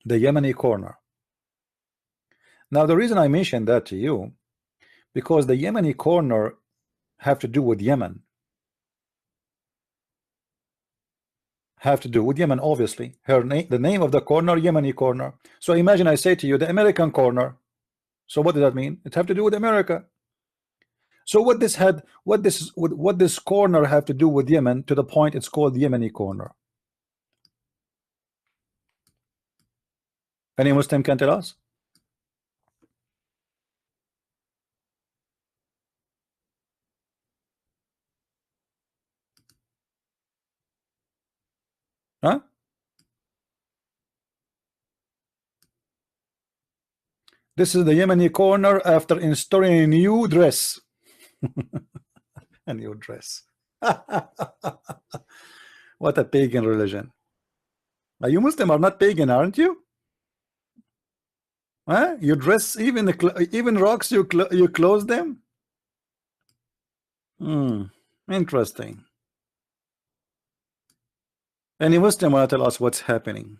The Yemeni corner. Now, the reason I mentioned that to you, because the Yemeni corner have to do with Yemen. Have to do with Yemen, obviously. The name of the corner, Yemeni corner. So imagine I say to you, the American corner. So what does that mean? It have to do with America. So what this corner have to do with Yemen to the point it's called Yemeni corner? Any Muslim can tell us? Huh? This is the Yemeni corner after installing a new dress. And your dress. What a pagan religion. Are you Muslim are not pagan, aren't you? Huh? You dress even rocks, you close them. Interesting. Any Muslim want to tell us what's happening?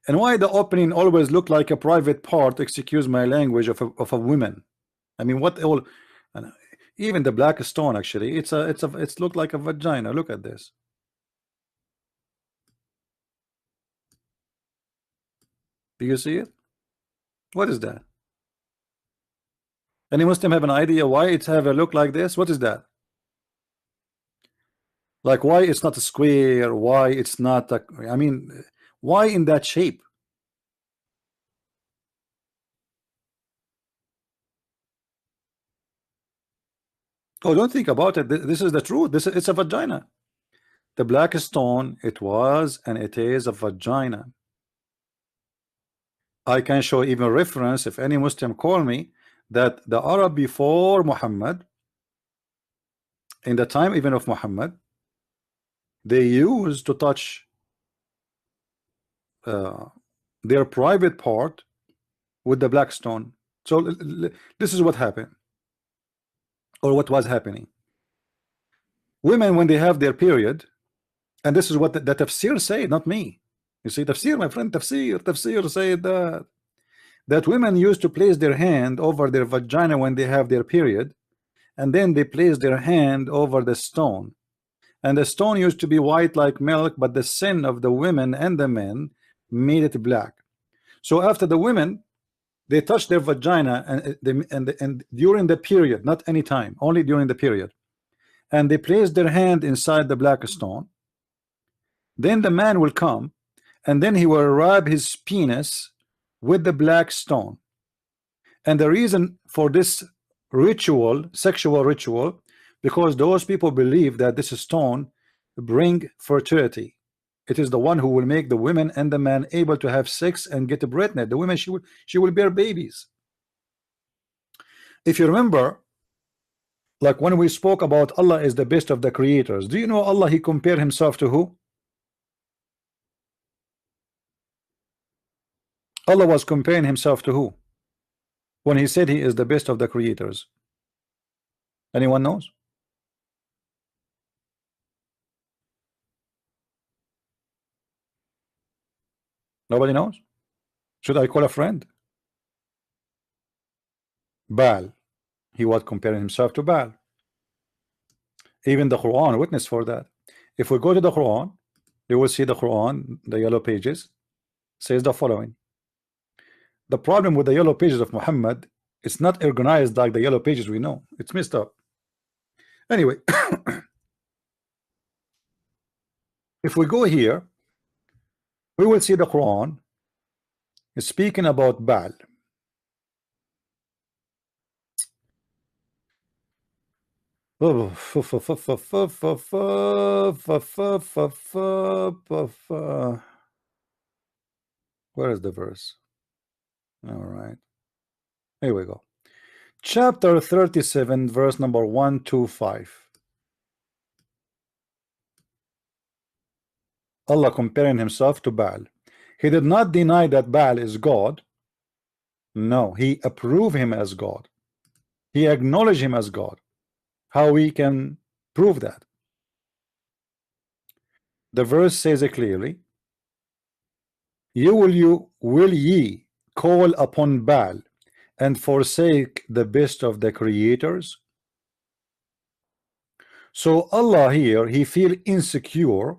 And why the opening always look like a private part, excuse my language, of a woman? I mean, what all? And even the black stone, actually, it's looked like a vagina. Look at this. Do you see it? What is that? Any Muslim have an idea why it's have a look like this? What is that? Like why it's not a square? Why it's not a? I mean, why in that shape? Oh, don't think about it. This is the truth. It's a vagina. The black stone, it was and it is a vagina. I can show even reference if any Muslim call me that the Arab before Muhammad, in the time even of Muhammad, they used to touch their private part with the black stone. So this is what happened, or what was happening. Women, when they have their period, and this is what the tafsir say, not me. You see, tafsir, my friend, tafsir said that women used to place their hand over their vagina when they have their period, and then they place their hand over the stone, and the stone used to be white like milk, but the sin of the women and the men made it black. So after the women, they touch their vagina and during the period, not any time, only during the period, and they place their hand inside the black stone, then the man will come and then he will rub his penis with the black stone. And the reason for this ritual, sexual ritual, because those people believe that this stone bring fertility. It is the one who will make the women and the man able to have sex and get pregnant. The women, she will bear babies. If you remember, like when we spoke about Allah is the best of the creators, do you know Allah, he compared himself to who? Allah was comparing himself to who when he said he is the best of the creators? Anyone knows? Nobody knows? Should I call a friend? Baal. He was comparing himself to Baal. Even the Quran witness for that. If we go to the Quran, you will see the Quran, the yellow pages, says the following. The problem with the yellow pages of Muhammad, it's not organized like the yellow pages we know. It's messed up. Anyway, if we go here, we will see the Quran is speaking about Baal. Where is the verse? All right, here we go. Chapter 37, verse number 125. Allah comparing himself to Baal. He did not deny that Baal is God. No, he approved him as God. He acknowledged him as God. How we can prove that? The verse says it clearly. Will ye call upon Baal and forsake the best of the creators? So Allah here, he feel insecure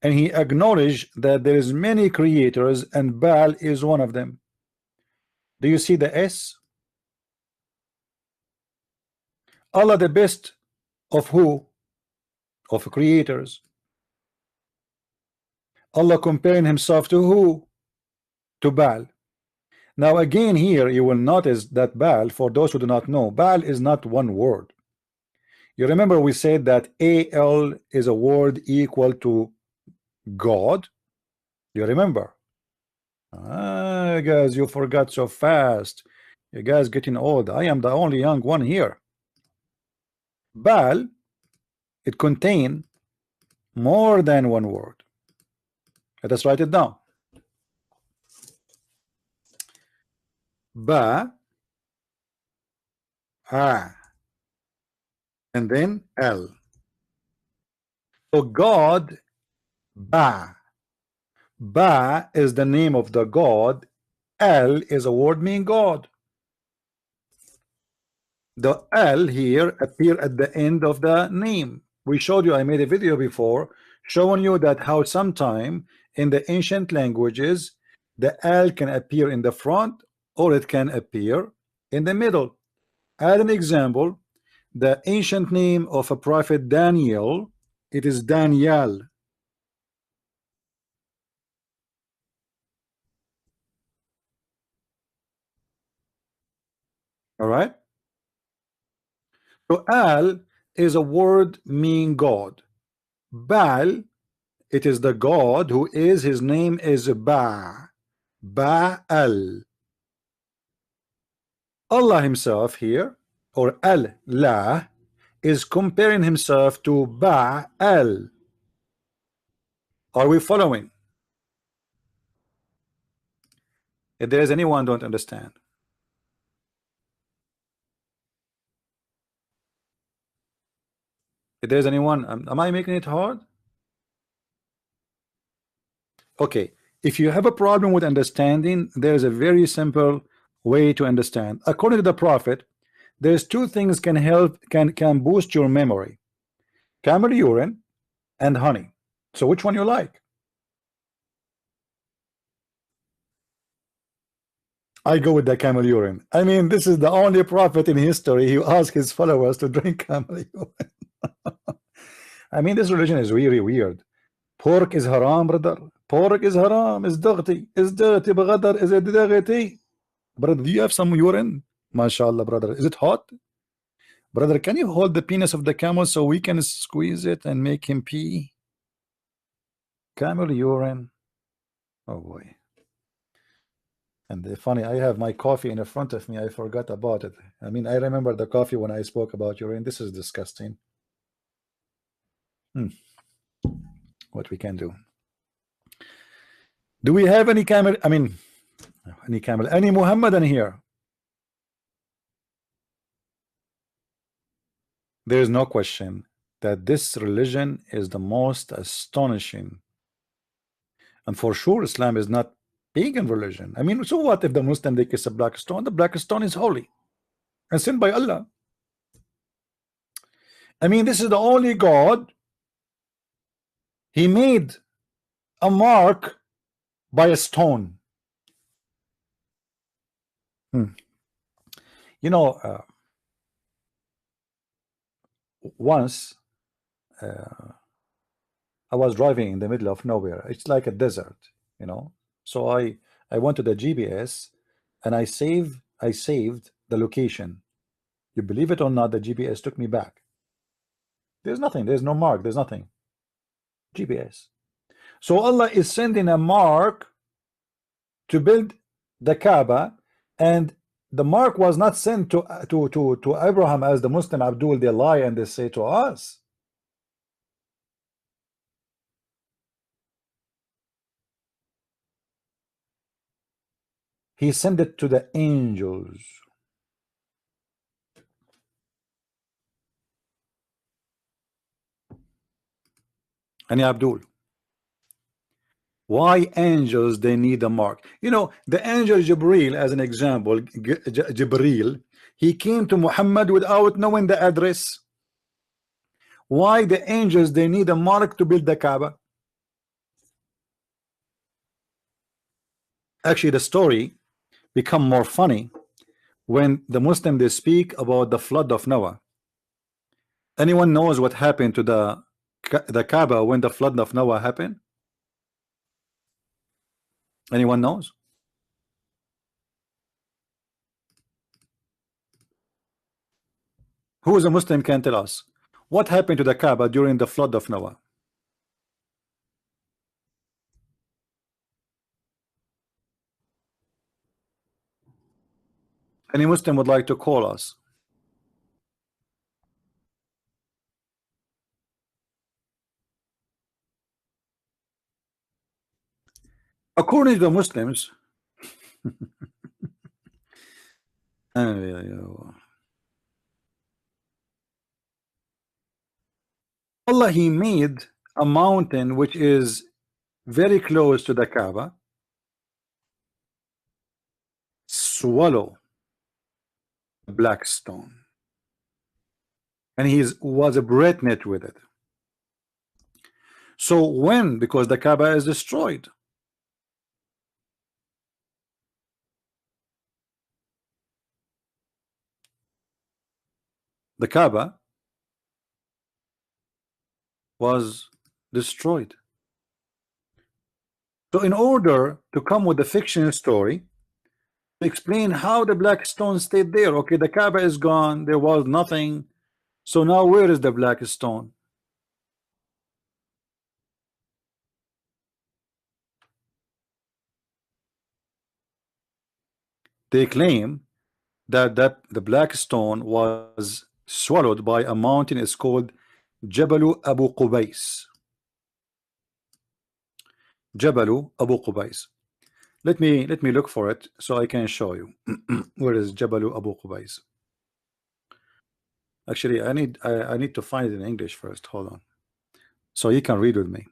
and he acknowledged that there is many creators and Baal is one of them. Do you see the S? Allah the best of who? Of creators. Allah comparing himself to who? To Baal. Now again here you will notice that Baal, for those who do not know, Baal is not one word. You remember we said that AL is a word equal to God. You remember? Ah, guys, you forgot so fast. You guys getting old. I am the only young one here. Baal, it contain more than one word. Let us write it down. Ba, a, and then L. So God, Ba. Ba is the name of the God. El is a word meaning God. The L here appear at the end of the name. We showed you, I made a video before showing you that how sometime in the ancient languages the L can appear in the front or it can appear in the middle. As an example, the ancient name of a prophet Daniel, it is Daniel. All right. So Al is a word meaning God. Baal, it is the God who is, his name is Ba. Baal. Allah himself here, or Allah, is comparing himself to Baal. Are we following? If there is anyone don't understand. If there's anyone, am I making it hard? Okay, if you have a problem with understanding, there's a very simple way to understand. According to the Prophet, there's two things can help, can boost your memory: camel urine and honey. So which one you like? I go with the camel urine. I mean, this is the only prophet in history who asked his followers to drink camel urine. I mean, this religion is really weird. Pork is haram, brother. Pork is haram. Is dirty. Is dirty, brother. Is it dirty? Brother, do you have some urine? MashaAllah, brother. Is it hot? Brother, can you hold the penis of the camel so we can squeeze it and make him pee? Camel urine. Oh boy. And funny, I have my coffee in front of me. I forgot about it. I mean, I remember the coffee when I spoke about urine. This is disgusting. What we can do. Do we have any camel? I mean, any camel, any Muhammadan here? There is no question that this religion is the most astonishing. And for sure, Islam is not pagan religion. I mean, so what if the Muslim they kiss a black stone? The black stone is holy and sent by Allah. I mean, this is the only God. He made a mark by a stone. You know, once I was driving in the middle of nowhere. It's like a desert, you know. So I went to the GPS and I saved the location. You believe it or not, the GPS took me back. There's nothing. There's no mark. There's nothing. GPS. So Allah is sending a mark to build the Kaaba, and the mark was not sent to Abraham as the Muslim Abdul. They lie and they say to us. He sent it to the angels. And Abdul, why angels they need a mark? You know, the angel Jibril, as an example, Jibril, he came to Muhammad without knowing the address. Why the angels they need a mark to build the Kaaba? Actually, the story become more funny when the Muslim they speak about the flood of Noah. Anyone knows what happened to the Kaaba when the flood of Noah happened? Anyone knows? Who is a Muslim can tell us what happened to the Kaaba during the flood of Noah? Any Muslim would like to call us? According to the Muslims, Allah, He made a mountain which is very close to the Kaaba swallow a black stone, and He was pregnant with it. So when, because the Kaaba is destroyed, the Kaaba was destroyed. So in order to come with the fictional story, explain how the black stone stayed there. Okay, the Kaaba is gone, there was nothing. So now where is the black stone? They claim that the black stone was swallowed by a mountain. It's called Jabalu Abu Qubais. Jabalu Abu Qubais. Let me look for it so I can show you. Where is Jabalu Abu Qubais? Actually, I need to find it in English first. Hold on, so you can read with me.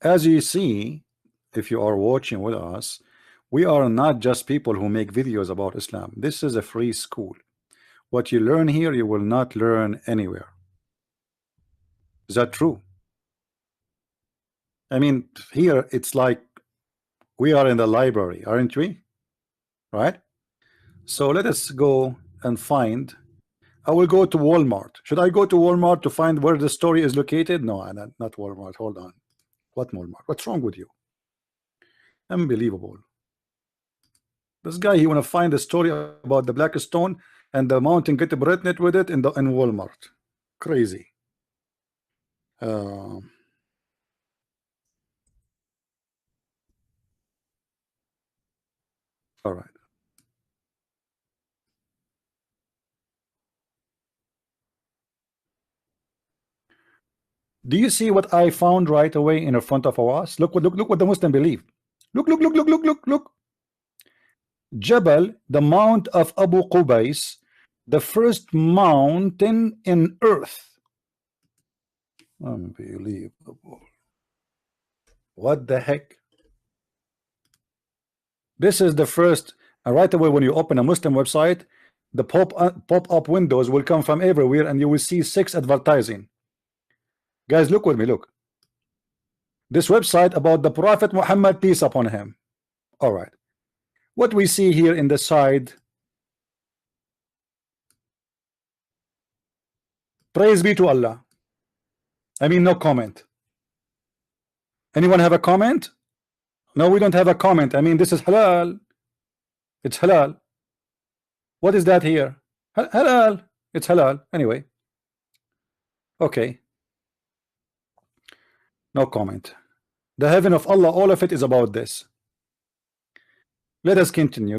As you see, if you are watching with us, we are not just people who make videos about Islam. This is a free school. What you learn here, you will not learn anywhere. Is that true? I mean, here it's like we are in the library, aren't we? Right? So let us go and find. I will go to Walmart. Should I go to Walmart to find where the story is located? No, not Walmart. Hold on. What Walmart? What's wrong with you? Unbelievable. This guy, he want to find a story about the black stone and the mountain get pregnant with it in Walmart. Crazy. All right. Do you see what I found right away in front of us? Look what the Muslim believe. Look. Jabal, the mount of Abu Qubais, the first mountain in earth. Unbelievable. What the heck? This is the first, right away when you open a Muslim website, the pop-up windows will come from everywhere and you will see 6 advertising. Guys, look with me, look. This website about the Prophet Muhammad, peace upon him. All right. What we see here in the side, praise be to Allah. I mean, no comment. Anyone have a comment? No, we don't have a comment. I mean, this is halal. It's halal. What is that here? Halal. It's halal. Anyway. Okay. No comment. The heaven of Allah, all of it is about this. Let us continue.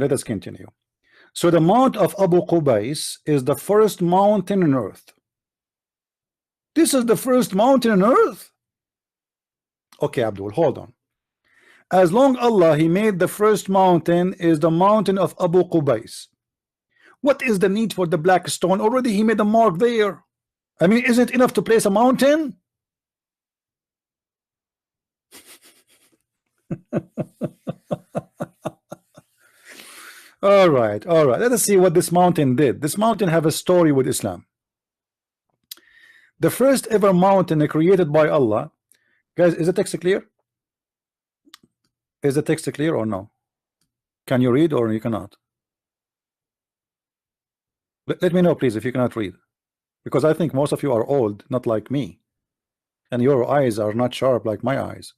So the mount of Abu Qubais is the first mountain on earth. This is the first mountain on earth? Okay, Abdul, hold on. As long Allah, He made the first mountain is the mountain of Abu Qubais. What is the need for the black stone? Already He made a mark there. I mean, isn't it enough to place a mountain? All right. Let us see what this mountain did. This mountain have a story with Islam. The first ever mountain created by Allah. Guys, is the text clear? Is the text clear or no? Can you read or you cannot? Let me know, please, if you cannot read, because I think most of you are old, not like me, and your eyes are not sharp like my eyes.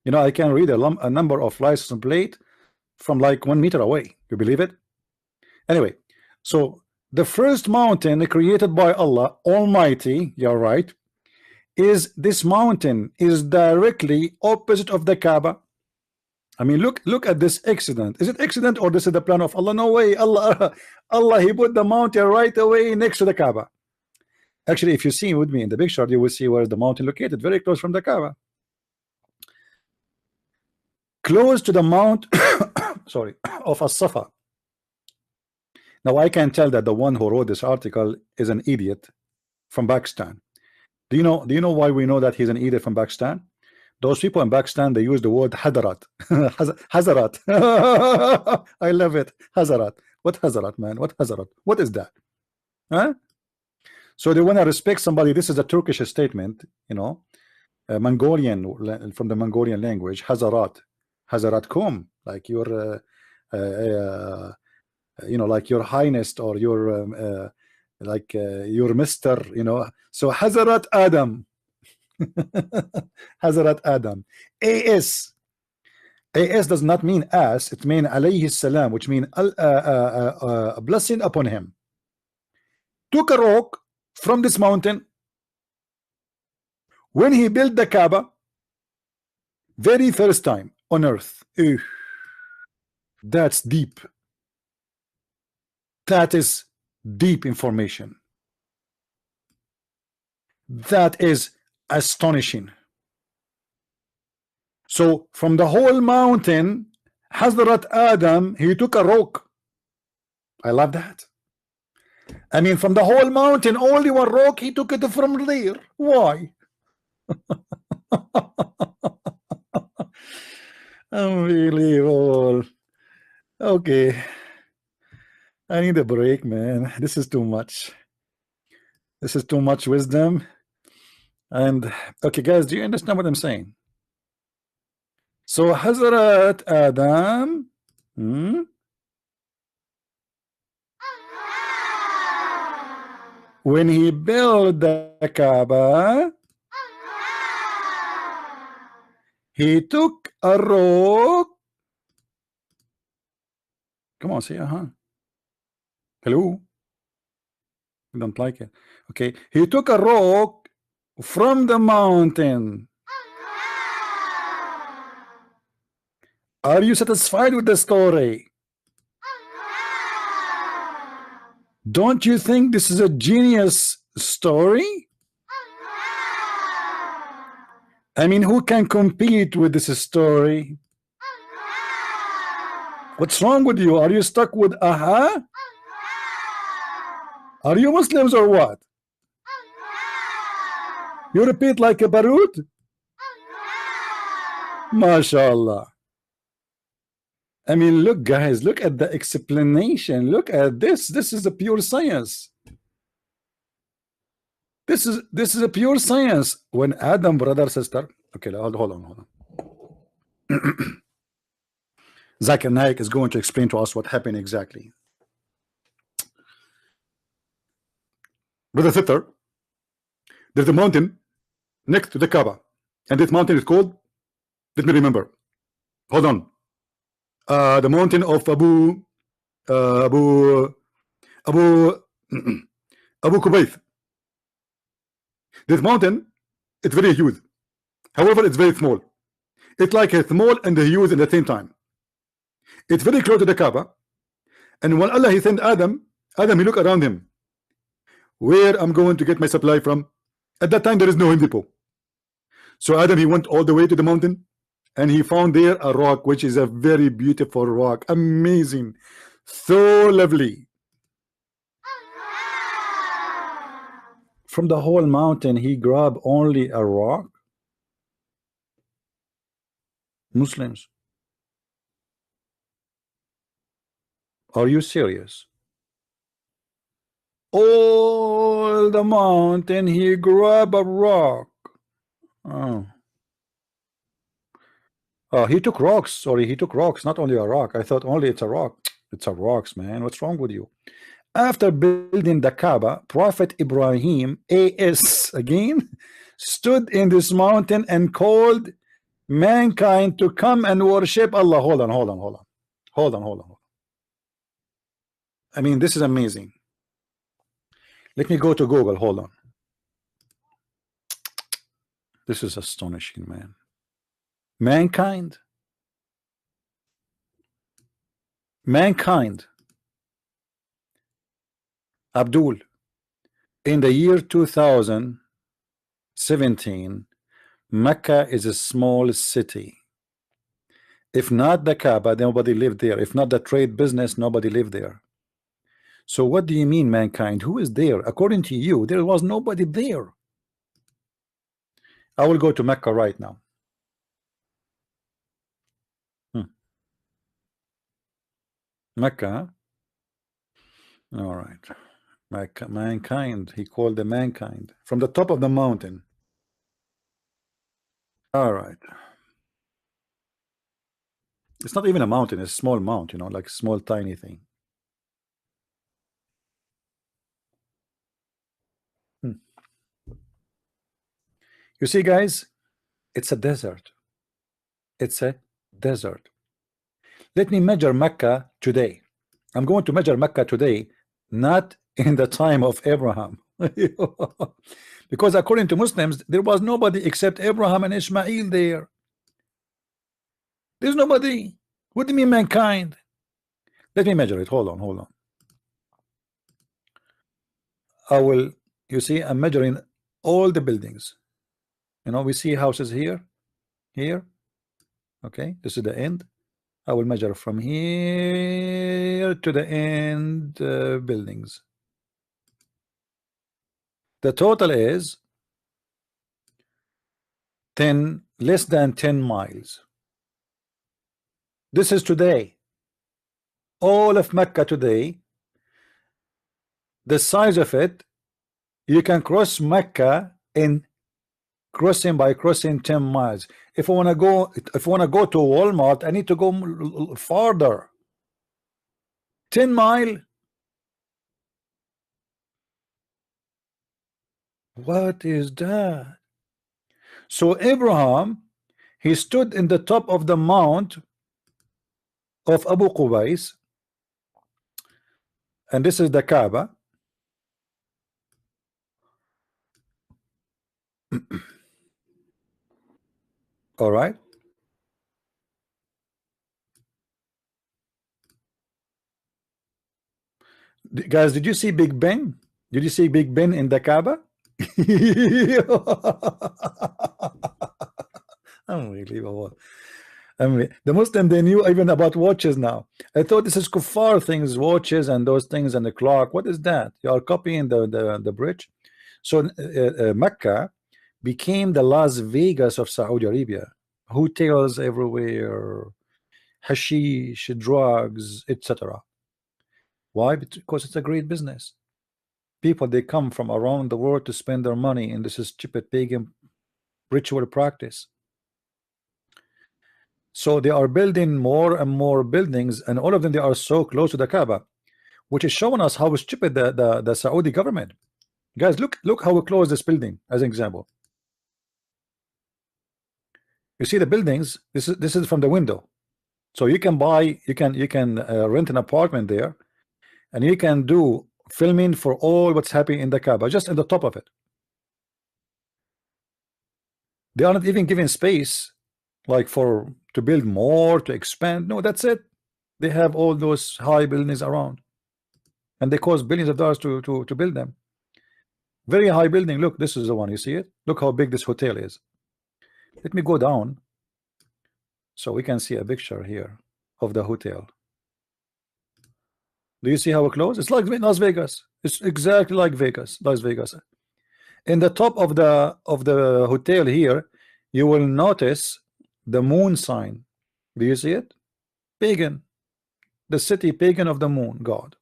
You know, I can read a number of license plate from like 1 meter away. You believe it? Anyway, so the first mountain created by Allah Almighty, you're right, is this mountain is directly opposite of the Kaaba. I mean, look at this accident. Is it accident or this is the plan of Allah? No way. Allah he put the mountain right away next to the Kaaba. Actually, if you see with me in the picture, you will see where is the mountain located, very close from the Kaaba, close to the mount sorry, of As-Safa. Now I can tell that the one who wrote this article is an idiot from Pakistan. Do you know why we know that he's an idiot from Pakistan? Those people in Pakistan, they use the word Hadarat. Hazarat. I love it. Hazarat. What Hazarat, man? What Hazarat? What is that? Huh? So they want to respect somebody. This is a Turkish statement, you know, Mongolian, from the Mongolian language. Hazarat. Hazaratkum. Like your, you know, like your highness or your, like your mister, you know. So Hazarat Adam. Hazrat Adam. AS does not mean as, it means alayhi salam, which means a blessing upon him. Took a rock from this mountain when he built the Kaaba, very first time on earth. That's deep. That is deep information. That is astonishing. So from the whole mountain, Hazrat Adam, he took a rock. I love that. I mean, from the whole mountain, only one rock, he took it from there. Why? Unbelievable. Okay. I need a break, man. This is too much. This is too much wisdom. And okay, guys, do you understand what I'm saying? So Hazrat Adam, when he built the Kaaba, he took a rock. Come on, say hello. I don't like it. Okay, he took a rock from the mountain. Are you satisfied with the story? Don't you think this is a genius story? I mean, who can compete with this story? What's wrong with you? Are you stuck with aha? Are you Muslims or what? You repeat like a barut? MashaAllah. I mean, look, guys, look at the explanation. Look at this. This is a pure science. This is a pure science. When Adam, brother, sister. Okay, hold on. Zakir Naik is going to explain to us what happened exactly. Brother sister, there's a mountain next to the Kaaba, and this mountain is called, let me remember. Hold on. The mountain of Abu Kubayth. This mountain, it's very huge. However, it's very small. It's like a small and a huge at the same time. It's very close to the Kaaba. And when Allah he sent Adam, he looked around him. Where I'm going to get my supply from? At that time, there is no Home Depot. So Adam, he went all the way to the mountain, and he found there a rock, which is a very beautiful rock. Amazing. So lovely. From the whole mountain, he grabbed only a rock. Muslims, are you serious? All the mountain, he grabbed a rock. Oh. He took rocks. Sorry, he took rocks, not only a rock. I thought only it's a rock. It's a rocks, man. What's wrong with you? After building the Kaaba, Prophet Ibrahim, AS again, stood in this mountain and called mankind to come and worship Allah. Hold on. I mean, this is amazing. Let me go to Google. Hold on. This is astonishing, man. Mankind, Abdul, in the year 2017, Mecca is a small city. If not the Kaaba, nobody lived there. If not the trade business, nobody lived there. So what do you mean, mankind? Who is there? According to you, there was nobody there. I will go to Mecca right now. Mecca. All right. Mecca, mankind. He called the mankind from the top of the mountain. All right. It's not even a mountain. It's a small mount, you know, like a small tiny thing. You see, guys, it's a desert. It's a desert. Let me measure Mecca today. I'm going to measure Mecca today, not in the time of Abraham. Because according to Muslims, there was nobody except Abraham and Ishmael there. There's nobody. What do you mean, mankind? Let me measure it. Hold on. I will, you see, I'm measuring all the buildings. You know, we see houses here. Okay, this is the end. I will measure from here to the end buildings. The total is less than 10 miles. This is today. All of Mecca today, the size of it, you can cross Mecca in crossing 10 miles. If I want to go to Walmart, I need to go farther. 10 mile. What is that? So Abraham, he stood in the top of the mount of Abu Qubais, and this is the Kaaba. All right. Guys, did you see Big Ben? Did you see Big Ben in the Kaaba? Unbelievable. I mean, the Muslim, they knew even about watches now. I thought this is kuffar things, watches and those things and the clock. What is that? You are copying the bridge. So Mecca became the Las Vegas of Saudi Arabia. Hotels everywhere, hashish, drugs, etc. Why? Because it's a great business. People, they come from around the world to spend their money, and this is stupid pagan ritual practice. So they are building more and more buildings, and all of them, they are so close to the Kaaba, which is showing us how stupid the Saudi government. Guys, look how close this building as an example. You see the buildings. This is from the window, so you can buy, you can rent an apartment there, and you can do filming for all what's happening in the Kaaba, just in the top of it. They are not even giving space like to build more, to expand. No, that's it. They have all those high buildings around, and they cost billions of dollars to build them. Very high building. Look, this is the one. You see it? Look how big this hotel is. Let me go down so we can see a picture here of the hotel. Do you see how close? It's like Las Vegas. It's exactly like Las Vegas. In the top of the hotel here, you will notice the moon sign. Do you see it? Pagan. The city pagan of the moon god.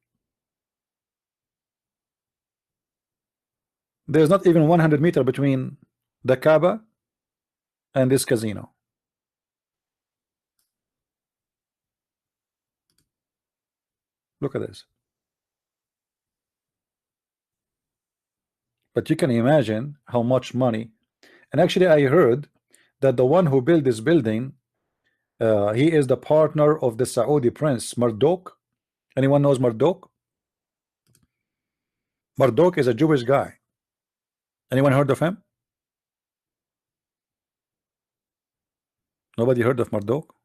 There's not even 100 meters between the Kaaba and this casino. Look at this. But you can imagine how much money. And actually, I heard that the one who built this building, he is the partner of the Saudi prince Marduk. Anyone knows Marduk? Marduk is a Jewish guy. Anyone heard of him? Nobody heard of Marduk?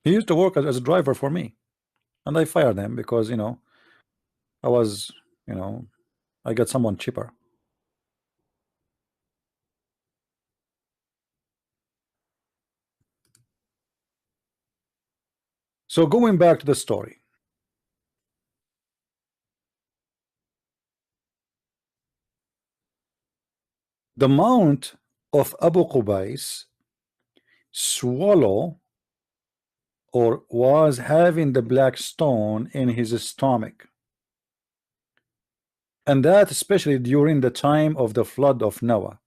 He used to work as a driver for me, and I fired him because I was I got someone cheaper. So going back to the story, the mount of Abu Qubais swallow or was having the black stone in his stomach, and that especially during the time of the flood of Noah.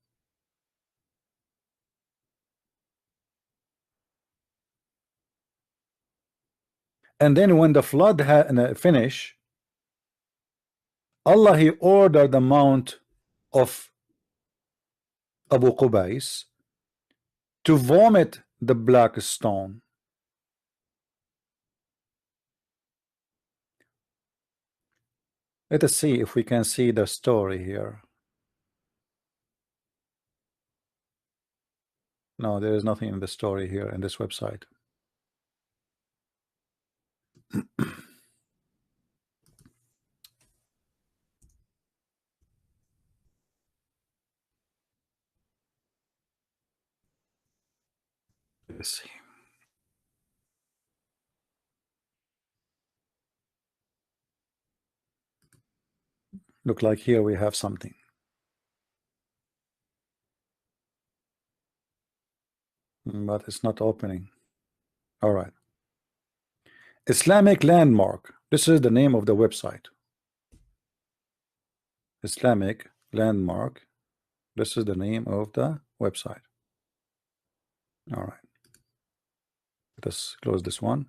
And then when the flood had finished, Allah he ordered the mount of Abu Qubais to vomit the black stone. Let us see if we can see the story here. No, there is nothing in the story here in this website. Let's see. Look like here we have something, but it's not opening. All right. Islamic Landmark. This is the name of the website. Islamic Landmark. This is the name of the website. All right. Let us close this one.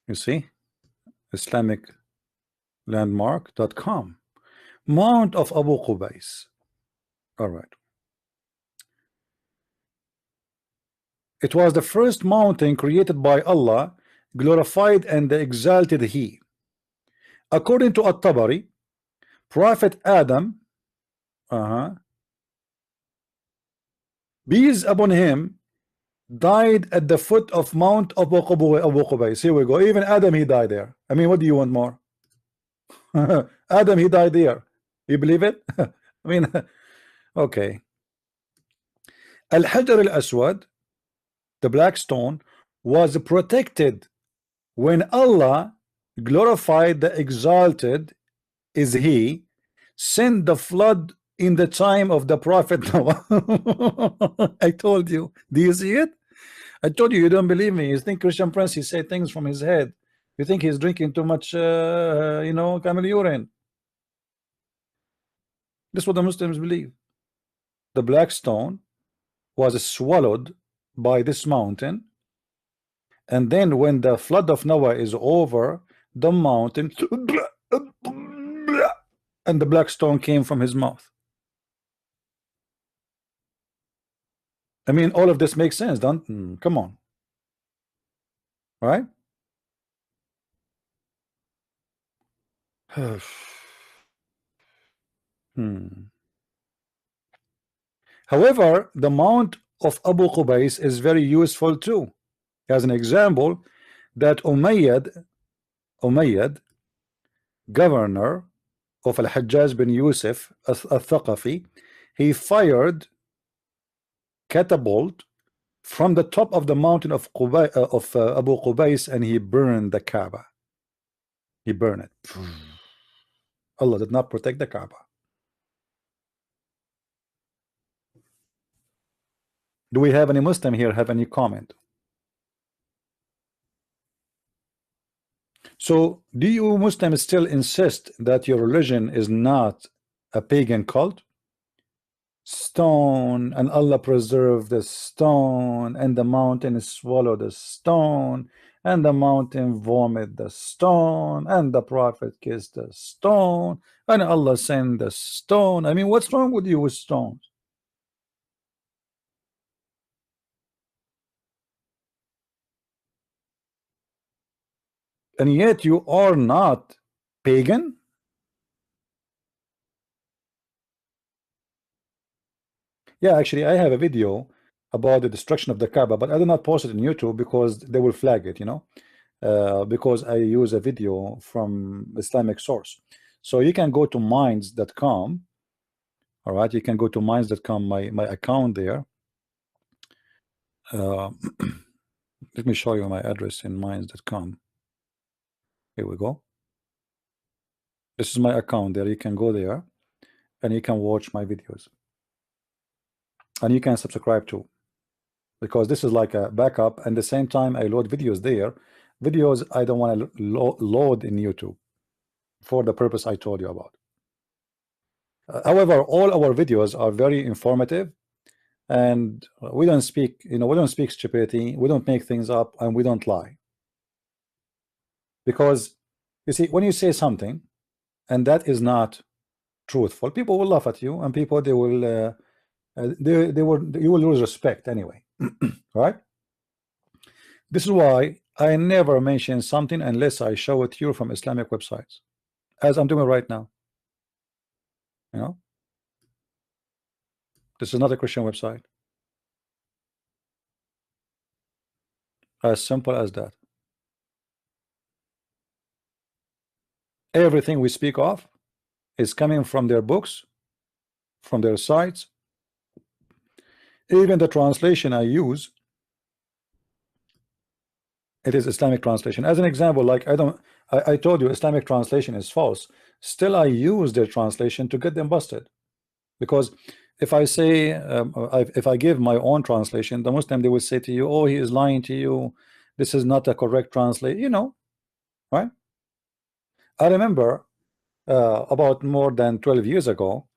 You see? IslamicLandmark.com. Mount of Abu Qubais. All right. It was the first mountain created by Allah, glorified and exalted He. According to At-Tabari, Prophet Adam, peace upon him, died at the foot of Mount Abu Qubais. Here we go. Even Adam, he died there. I mean, what do you want more? Adam, he died there. You believe it? I mean, okay. Al-Hajar al-Aswad, the black stone, was protected when Allah, glorified the exalted is He, sent the flood in the time of the Prophet Noah. I told you. Do you see it? I told you, you don't believe me. You think Christian Prince, he say things from his head. You think he's drinking too much camel urine. This is what the Muslims believe. The black stone was swallowed by this mountain, and then when the flood of Noah is over, the mountain and the black stone came from his mouth. I mean, all of this makes sense, don't come on, right? However, the mount of Abu Qubais is very useful too. As an example, that Umayyad, governor of Al-Hajjaj bin Yusuf al-Thaqafi, he fired catapult from the top of the mountain of Abu Qubais, and he burned the Kaaba. He burned it. Allah did not protect the Kaaba. Do we have any Muslim here have any comment? So do you Muslims still insist that your religion is not a pagan cult? Stone, and Allah preserve the stone, and the mountain swallow the stone, and the mountain vomit the stone, and the prophet kissed the stone, and Allah sent the stone. I mean, what's wrong with you with stones? And yet you are not Pagan? Yeah, actually, I have a video about the destruction of the Kaaba, but I did not post it on YouTube because they will flag it, because I use a video from Islamic source. So you can go to minds.com. All right, you can go to minds.com, my account there. Let me show you my address in minds.com. Here we go. This is my account there. You can go there and you can watch my videos. And you can subscribe to, because this is like a backup, and the same time I load videos there. Videos I don't want to load in YouTube for the purpose I told you about. However, all our videos are very informative, and we don't speak, we don't speak stupidity, we don't make things up, and we don't lie. Because you see, when you say something and that is not truthful, people will laugh at you, and people they will you will lose respect anyway. Right? This is why I never mention something unless I show it to you from Islamic websites, as I'm doing right now. This is not a Christian website. As simple as that. Everything we speak of is coming from their books, from their sites. Even the translation I use, it is Islamic translation. As an example, like I told you Islamic translation is false. Still, I use their translation to get them busted. Because if I say, if I give my own translation, the Muslim, they will say to you, oh, he is lying to you. This is not a correct translation, right? I remember about more than 12 years ago,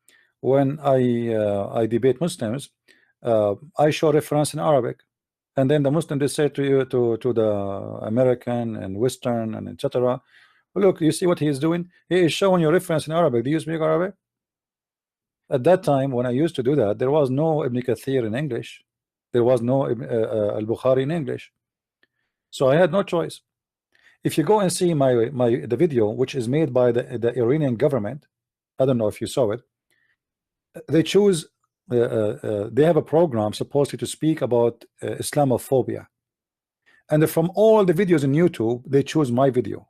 when I debate Muslims, I show reference in Arabic, and then the Muslim they say to you, to the American and Western and etc. Look, you see what he is doing? He is showing you reference in Arabic. Do you speak Arabic? At that time, when I used to do that, there was no Ibn Kathir in English. There was no Al-Bukhari in English. So I had no choice. If you go and see the video, which is made by the Iranian government, I don't know if you saw it. They choose they have a program supposedly to speak about Islamophobia, and from all the videos in YouTube, they choose my video.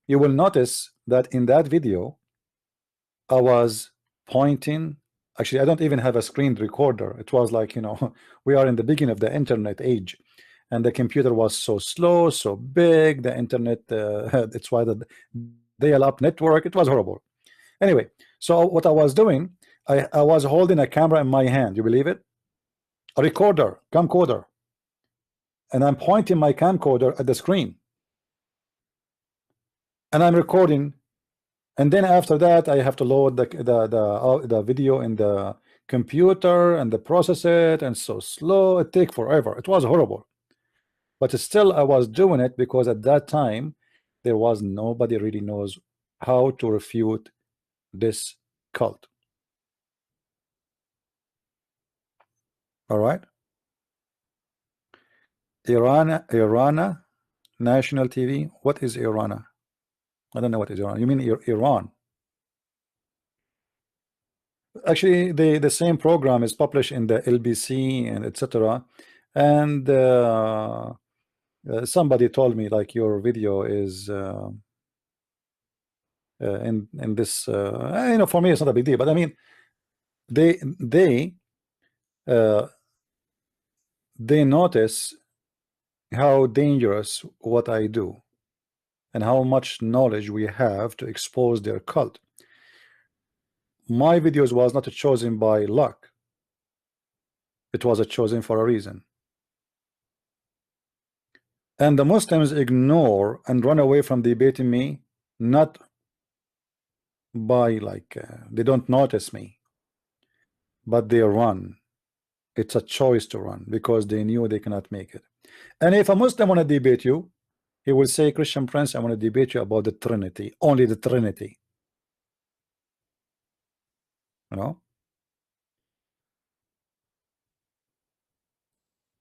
You will notice that in that video, I was pointing. Actually, I don't even have a screen recorder. It was like, we are in the beginning of the internet age, and the computer was so slow, so big. The internet, it's why the dial-up network, it was horrible. Anyway, so what I was doing, I was holding a camera in my hand. You believe it? A recorder, camcorder, and I'm pointing my camcorder at the screen, and I'm recording. And then after that, I have to load the video in the computer and the process it, and so slow. It take forever. It was horrible, but still I was doing it because at that time there was nobody really knows how to refute this cult. All right, Iran national TV. What is Iran? I don't know what is Iran. You mean Iran? Actually, the same program is published in the LBC and etc. And somebody told me like your video is in this. For me it's not a big deal, but I mean they uh, they notice how dangerous what I do and how much knowledge we have to expose their cult. My videos was not chosen by luck. It was chosen for a reason. And the Muslims ignore and run away from debating me, not by like they don't notice me, but they run. It's a choice to run because they knew they cannot make it. And if a Muslim want to debate you, he will say, Christian Prince, I want to debate you about the Trinity, only the Trinity.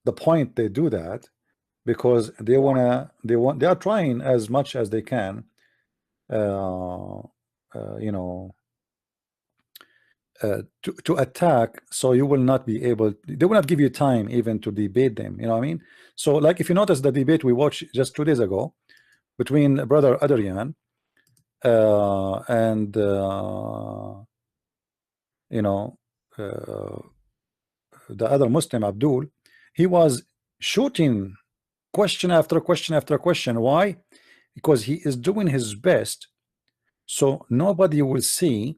The point they do that because they are trying as much as they can you know, to attack, so you will not be able, they will not give you time even to debate them, you know what I mean? So like if you notice the debate we watched just 2 days ago between brother Adrian and you know, uh, the other Muslim Abdul, he was shooting question after question after question. Why? Because he is doing his best so nobody will see,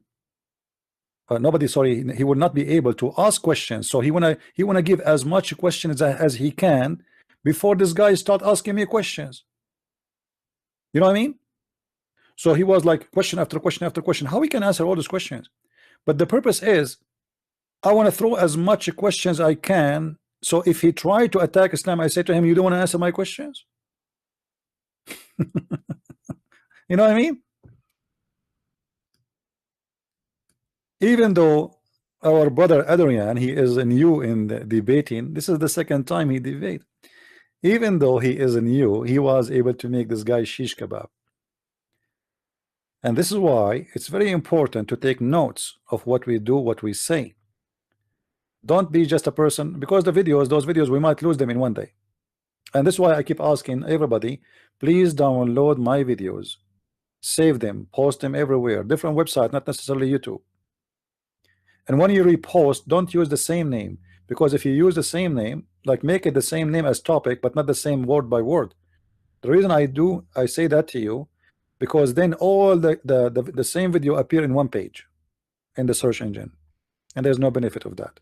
nobody, sorry, he will not be able to ask questions. So he wanna give as much questions as he can before this guy start asking me questions. You know what I mean? So he was like question after question after question. How we can answer all those questions? But the purpose is I want to throw as much questions I can. So if he tried to attack Islam, I say to him, you don't want to answer my questions? You know what I mean? Even though our brother Adrian, he is new in the debating, this is the second time he debate. Even though he is new, he was able to make this guy shish kebab. And this is why it's very important to take notes of what we do, what we say. Don't be just a person, because the videos, those videos, we might lose them in one day. And this is why I keep asking everybody, please download my videos, save them, post them everywhere, different website, not necessarily YouTube. And when you repost, don't use the same name, because if you use the same name, like make it the same name as topic, but not the same word by word. The reason I say that to you, because then all the same video appear in one page in the search engine, and there's no benefit of that.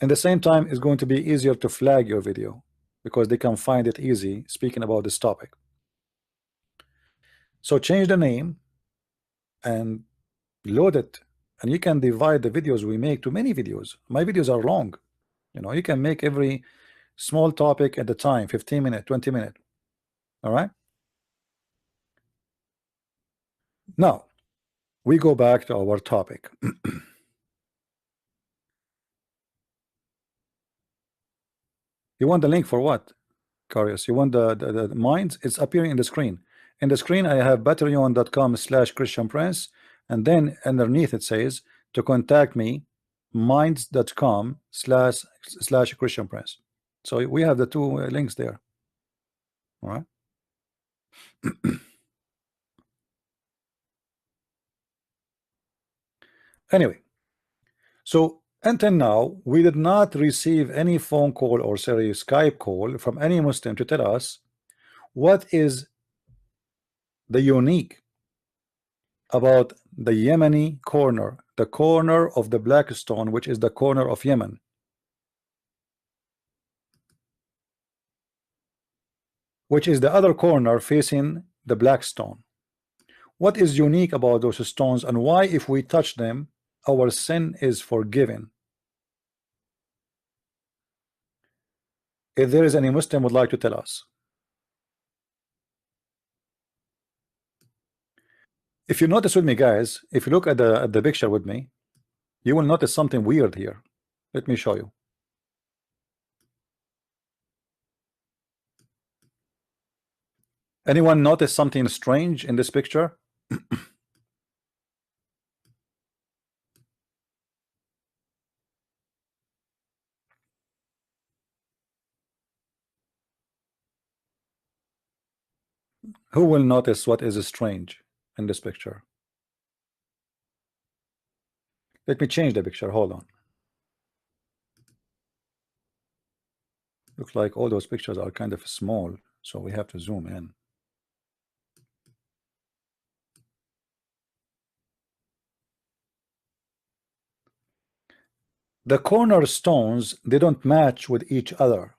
And the same time, it's going to be easier to flag your video because they can find it easy speaking about this topic. So change the name and load it, and you can divide the videos we make to many videos. My videos are long, you know, you can make every small topic at the time, 15 minutes, 20 minutes. All right, now we go back to our topic. You want the link for what, Curious? You want the minds? It's appearing in the screen. In the screen I have patreon.com/Christian Prince, and then underneath it says to contact me, minds.com/Christian Prince. So we have the two links there. All right. Anyway, so until now we did not receive any phone call or sorry Skype call from any Muslim to tell us what is the unique about the Yemeni corner, the corner of the black stone, which is the corner of Yemen. Which is the other corner facing the black stone. What is unique about those stones, and why if we touch them our sin is forgiven? If there is any Muslim would like to tell us. If you notice with me, guys, if you look at the picture with me, you will notice something weird here. Let me show you. Anyone notice something strange in this picture? Who will notice what is strange in this picture? Let me change the picture. Hold on. Looks like all those pictures are kind of small, so we have to zoom in. The cornerstones, they don't match with each other.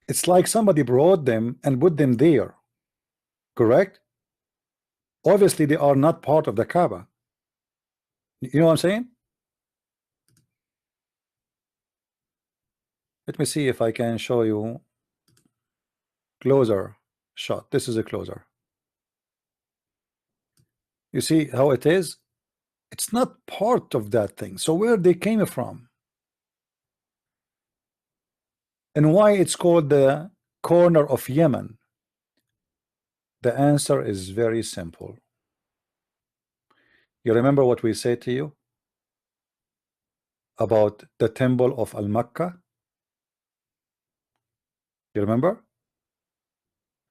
It's like somebody brought them and put them there. Correct? Obviously, they are not part of the Kaaba. You know what I'm saying? Let me see if I can show you closer shot. This is a closer. You see how it is? It's not part of that thing. So where they came from? And why it's called the corner of Yemen? The answer is very simple. You remember what we said to you about the temple of Al-Makkah? You remember?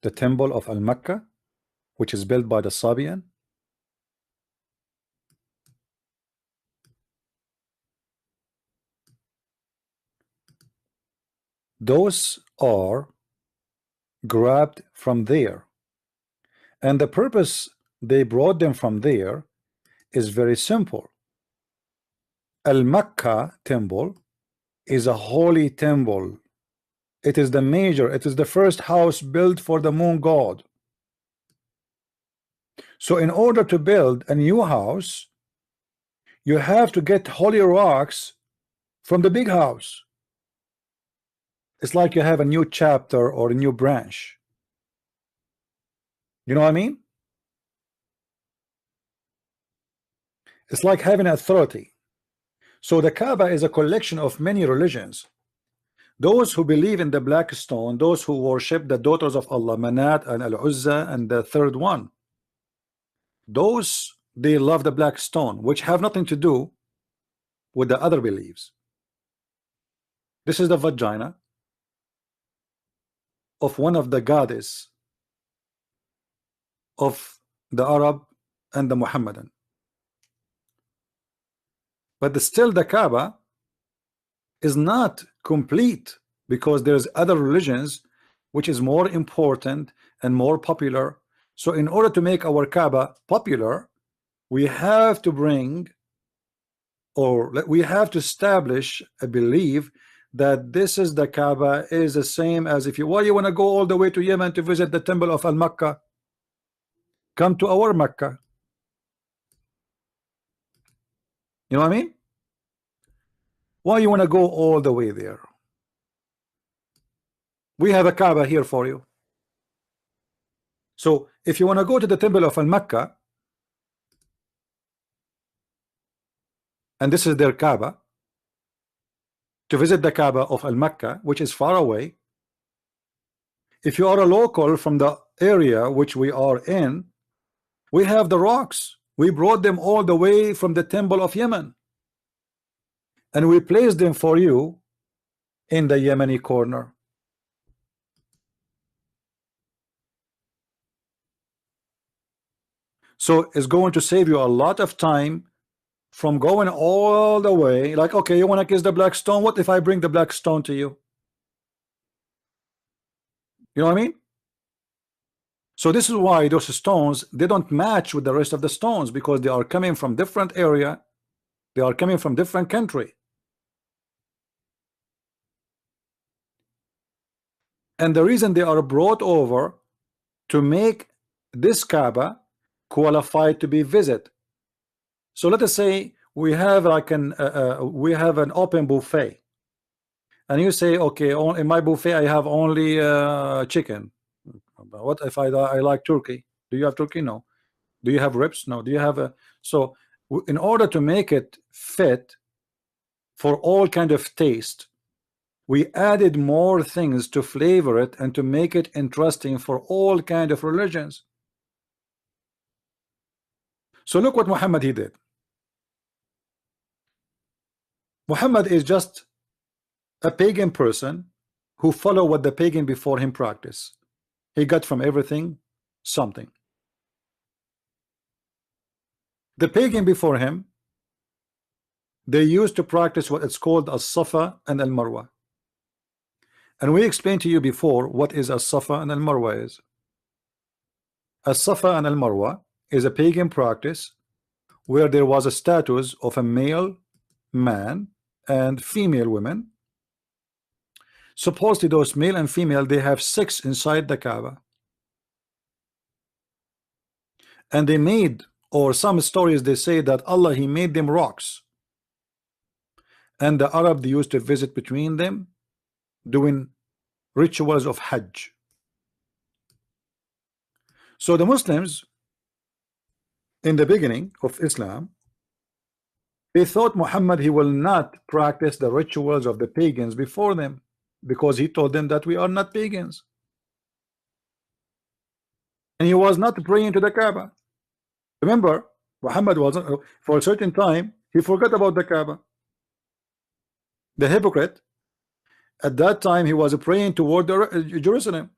The temple of Al-Makkah, which is built by the Sabian. Those are grabbed from there. And the purpose they brought them from there is very simple. Al-Makkah temple is a holy temple. It is the first house built for the moon god. So in order to build a new house, you have to get holy rocks from the big house. It's like you have a new chapter or a new branch. You know what I mean? It's like having authority. So the Kaaba is a collection of many religions. Those who believe in the black stone, those who worship the daughters of Allah, Manat and Al-Uzza and the third one, those they love the black stone, which have nothing to do with the other beliefs. This is the vagina of one of the goddess of the Arab and the Muhammadan. But still the Kaaba is not complete, because there's other religions which is more important and more popular. So in order to make our Kaaba popular, we have to bring, or we have to establish a belief that this is the Kaaba is the same as if you, why you want to go all the way to Yemen to visit the temple of Al-Makkah? Come to our Makkah. You know what I mean? Why you want to go all the way there? We have a Kaaba here for you. So if you want to go to the temple of Al-Makkah, and this is their Kaaba, to visit the Kaaba of Al-Makkah, which is far away, if you are a local from the area which we are in, we have the rocks. We brought them all the way from the temple of Yemen, and we placed them for you in the Yemeni corner. So it's going to save you a lot of time from going all the way. Like, okay, you want to kiss the black stone? What if I bring the black stone to you? You know what I mean? So this is why those stones, they don't match with the rest of the stones, because they are coming from different area. They are coming from different country. And the reason they are brought over to make this Kaaba qualified to be visited. So let us say we have like an open buffet, and you say, okay, in my buffet I have only chicken. What if I like turkey? Do you have turkey? No. Do you have ribs? No. Do you have a? So in order to make it fit for all kind of taste, we added more things to flavor it and to make it interesting for all kind of religions. So look what Muhammad he did. Muhammad is just a pagan person who follow what the pagan before him practice. He got from everything something. The pagan before him, they used to practice what it's called as-Safa and al-Marwa. And we explained to you before what is as-Safa and al-Marwa is. As-Safa and al-Marwa is a pagan practice where there was a status of a male man and female women. Supposedly those male and female, they have sex inside the Kaaba. And they made, or some stories they say that Allah he made them rocks, and the Arab they used to visit between them doing rituals of Hajj. So the Muslims in the beginning of Islam, they thought Muhammad he will not practice the rituals of the pagans before them, because he told them that we are not pagans. and he was not praying to the Kaaba. Remember, Muhammad was for a certain time he forgot about the Kaaba. The hypocrite at that time he was praying toward Jerusalem.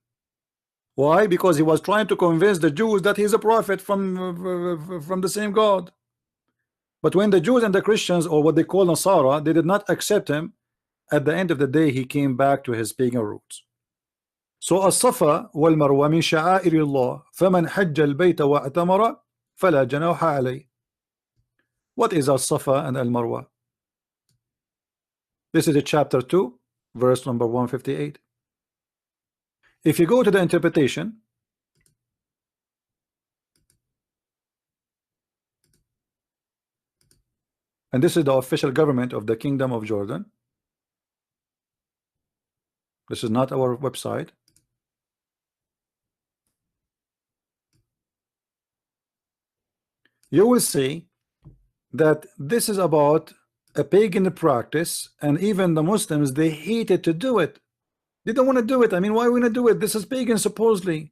Why? Because he was trying to convince the Jews that he's a prophet from the same God. But when the Jews and the Christians, or what they call Nasara, they did not accept him, at the end of the day he came back to his pagan roots. So الصفا والمروة من شعائر الله فمن حج البيت واعتمر فلا جناح عليه. What is الصفا and al-Marwa? This is a chapter 2 verse number 158. If you go to the interpretation, and this is the official government of the Kingdom of Jordan, this is not our website. You will see that this is about a pagan practice, and even the Muslims, they hated to do it. They don't want to do it. I mean, why would not do it? This is pagan supposedly.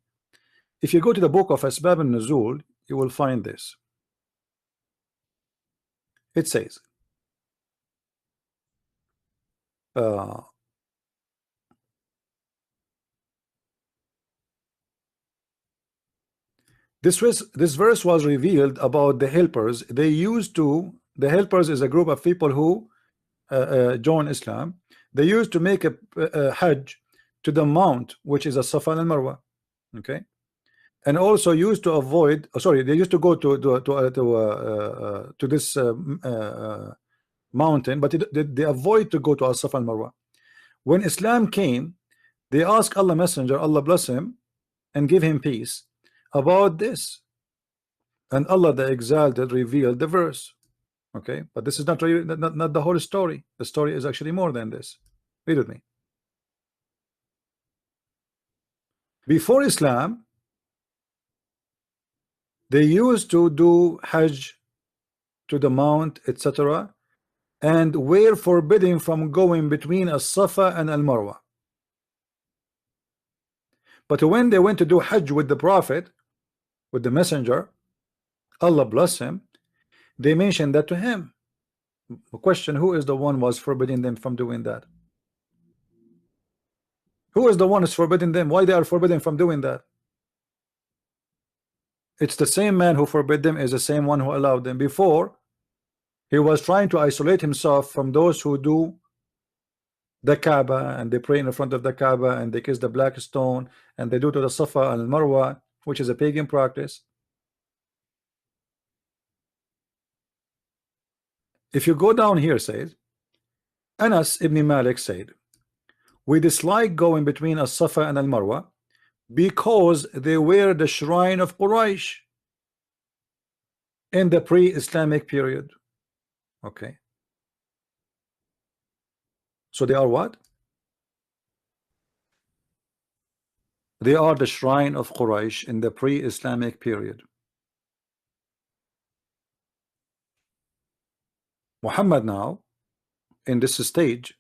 If you go to the book of Asbab al-Nuzul, you will find this. It says this verse was revealed about the helpers. They used to, the helpers is a group of people who join Islam. They used to make a Hajj to the mount, which is a Safa and Marwa, okay, and also used to avoid. Sorry, they used to go to this mountain, but they avoid to go to Safa and Marwa. When Islam came, they asked Allah Messenger, Allah bless him and give him peace, about this, and Allah the Exalted revealed the verse. Okay, but this is not really not the whole story. The story is actually more than this. Read with me. Before Islam, they used to do Hajj to the mount, etc., and were forbidden from going between As-Safa and Al-Marwa. But when they went to do Hajj with the Prophet, with the Messenger, Allah bless him, they mentioned that to him. The question: who is the one was forbidding them from doing that? Who is the one who's forbidding them? Why they are forbidden from doing that? It's the same man who forbid them is the same one who allowed them. Before, he was trying to isolate himself from those who do the Kaaba, and they pray in front of the Kaaba, and they kiss the black stone, and they do to the Safa and Marwa, which is a pagan practice. If you go down here, says Anas ibn Malik said, we dislike going between As-Safa and Al-Marwa because they were the shrine of Quraysh in the pre-Islamic period. Okay, so they are what? They are the shrine of Quraysh in the pre-Islamic period. Muhammad now, in this stage,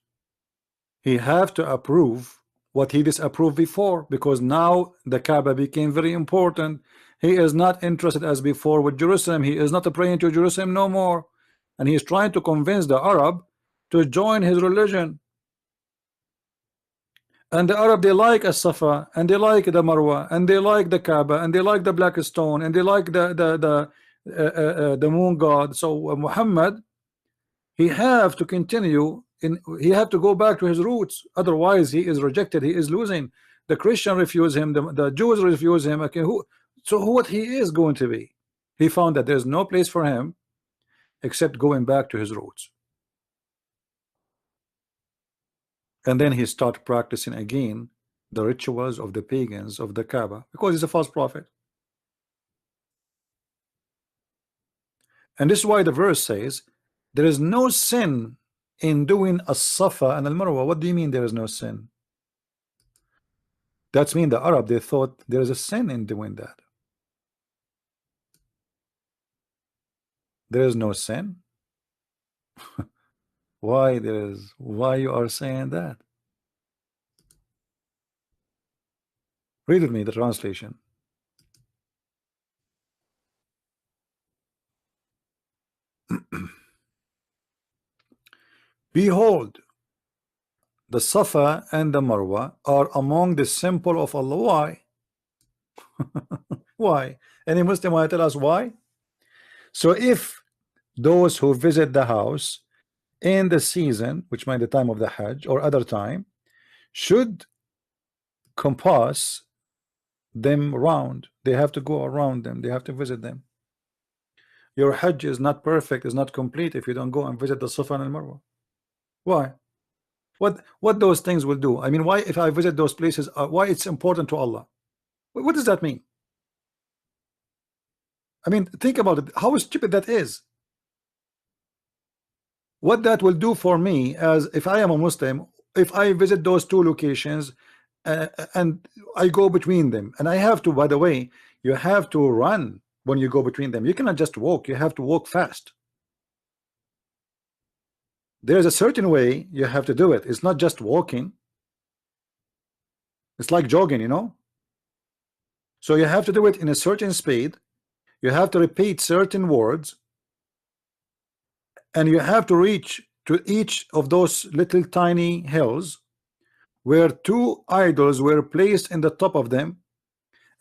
he have to approve what he disapproved before, because now the Kaaba became very important. He is not interested as before with Jerusalem. He is not praying to Jerusalem no more, and he is trying to convince the Arab to join his religion. And the Arab, they like As-Safa, and they like the Marwa, and they like the Kaaba, and they like the black stone, and they like the moon god. So Muhammad, he have to continue he had to go back to his roots, otherwise he is rejected, he is losing. The Christian refuse him, the Jews refuse him. Okay, what he is going to be? He found that there's no place for him except going back to his roots, and then he started practicing again the rituals of the pagans of the Kaaba, because he's a false prophet. And this is why the verse says there is no sin in doing As-Safa and Al-Marwa. What do you mean there is no sin? That's mean the Arab, they thought there is a sin in doing that. There is no sin. Why you are saying that? Read with me the translation. Behold, the Safa and the Marwa are among the symbol of Allah. Why? Why? Any Muslim want to tell us why? So if those who visit the house in the season, which might be the time of the Hajj or other time, should compass them round, they have to go around them, they have to visit them. Your Hajj is not perfect, is not complete if you don't go and visit the Safa and Marwa. Why? What those things will do? I mean, why if I visit those places, why it's important to Allah? What does that mean? I mean, think about it, how stupid that is. What that will do for me, as if I am a Muslim, if I visit those two locations and I go between them, and I have to, by the way, you have to run when you go between them. You cannot just walk, you have to walk fast. There's a certain way you have to do it. It's not just walking, it's like jogging, you know. So you have to do it in a certain speed, you have to repeat certain words, and you have to reach to each of those little tiny hills where two idols were placed in the top of them,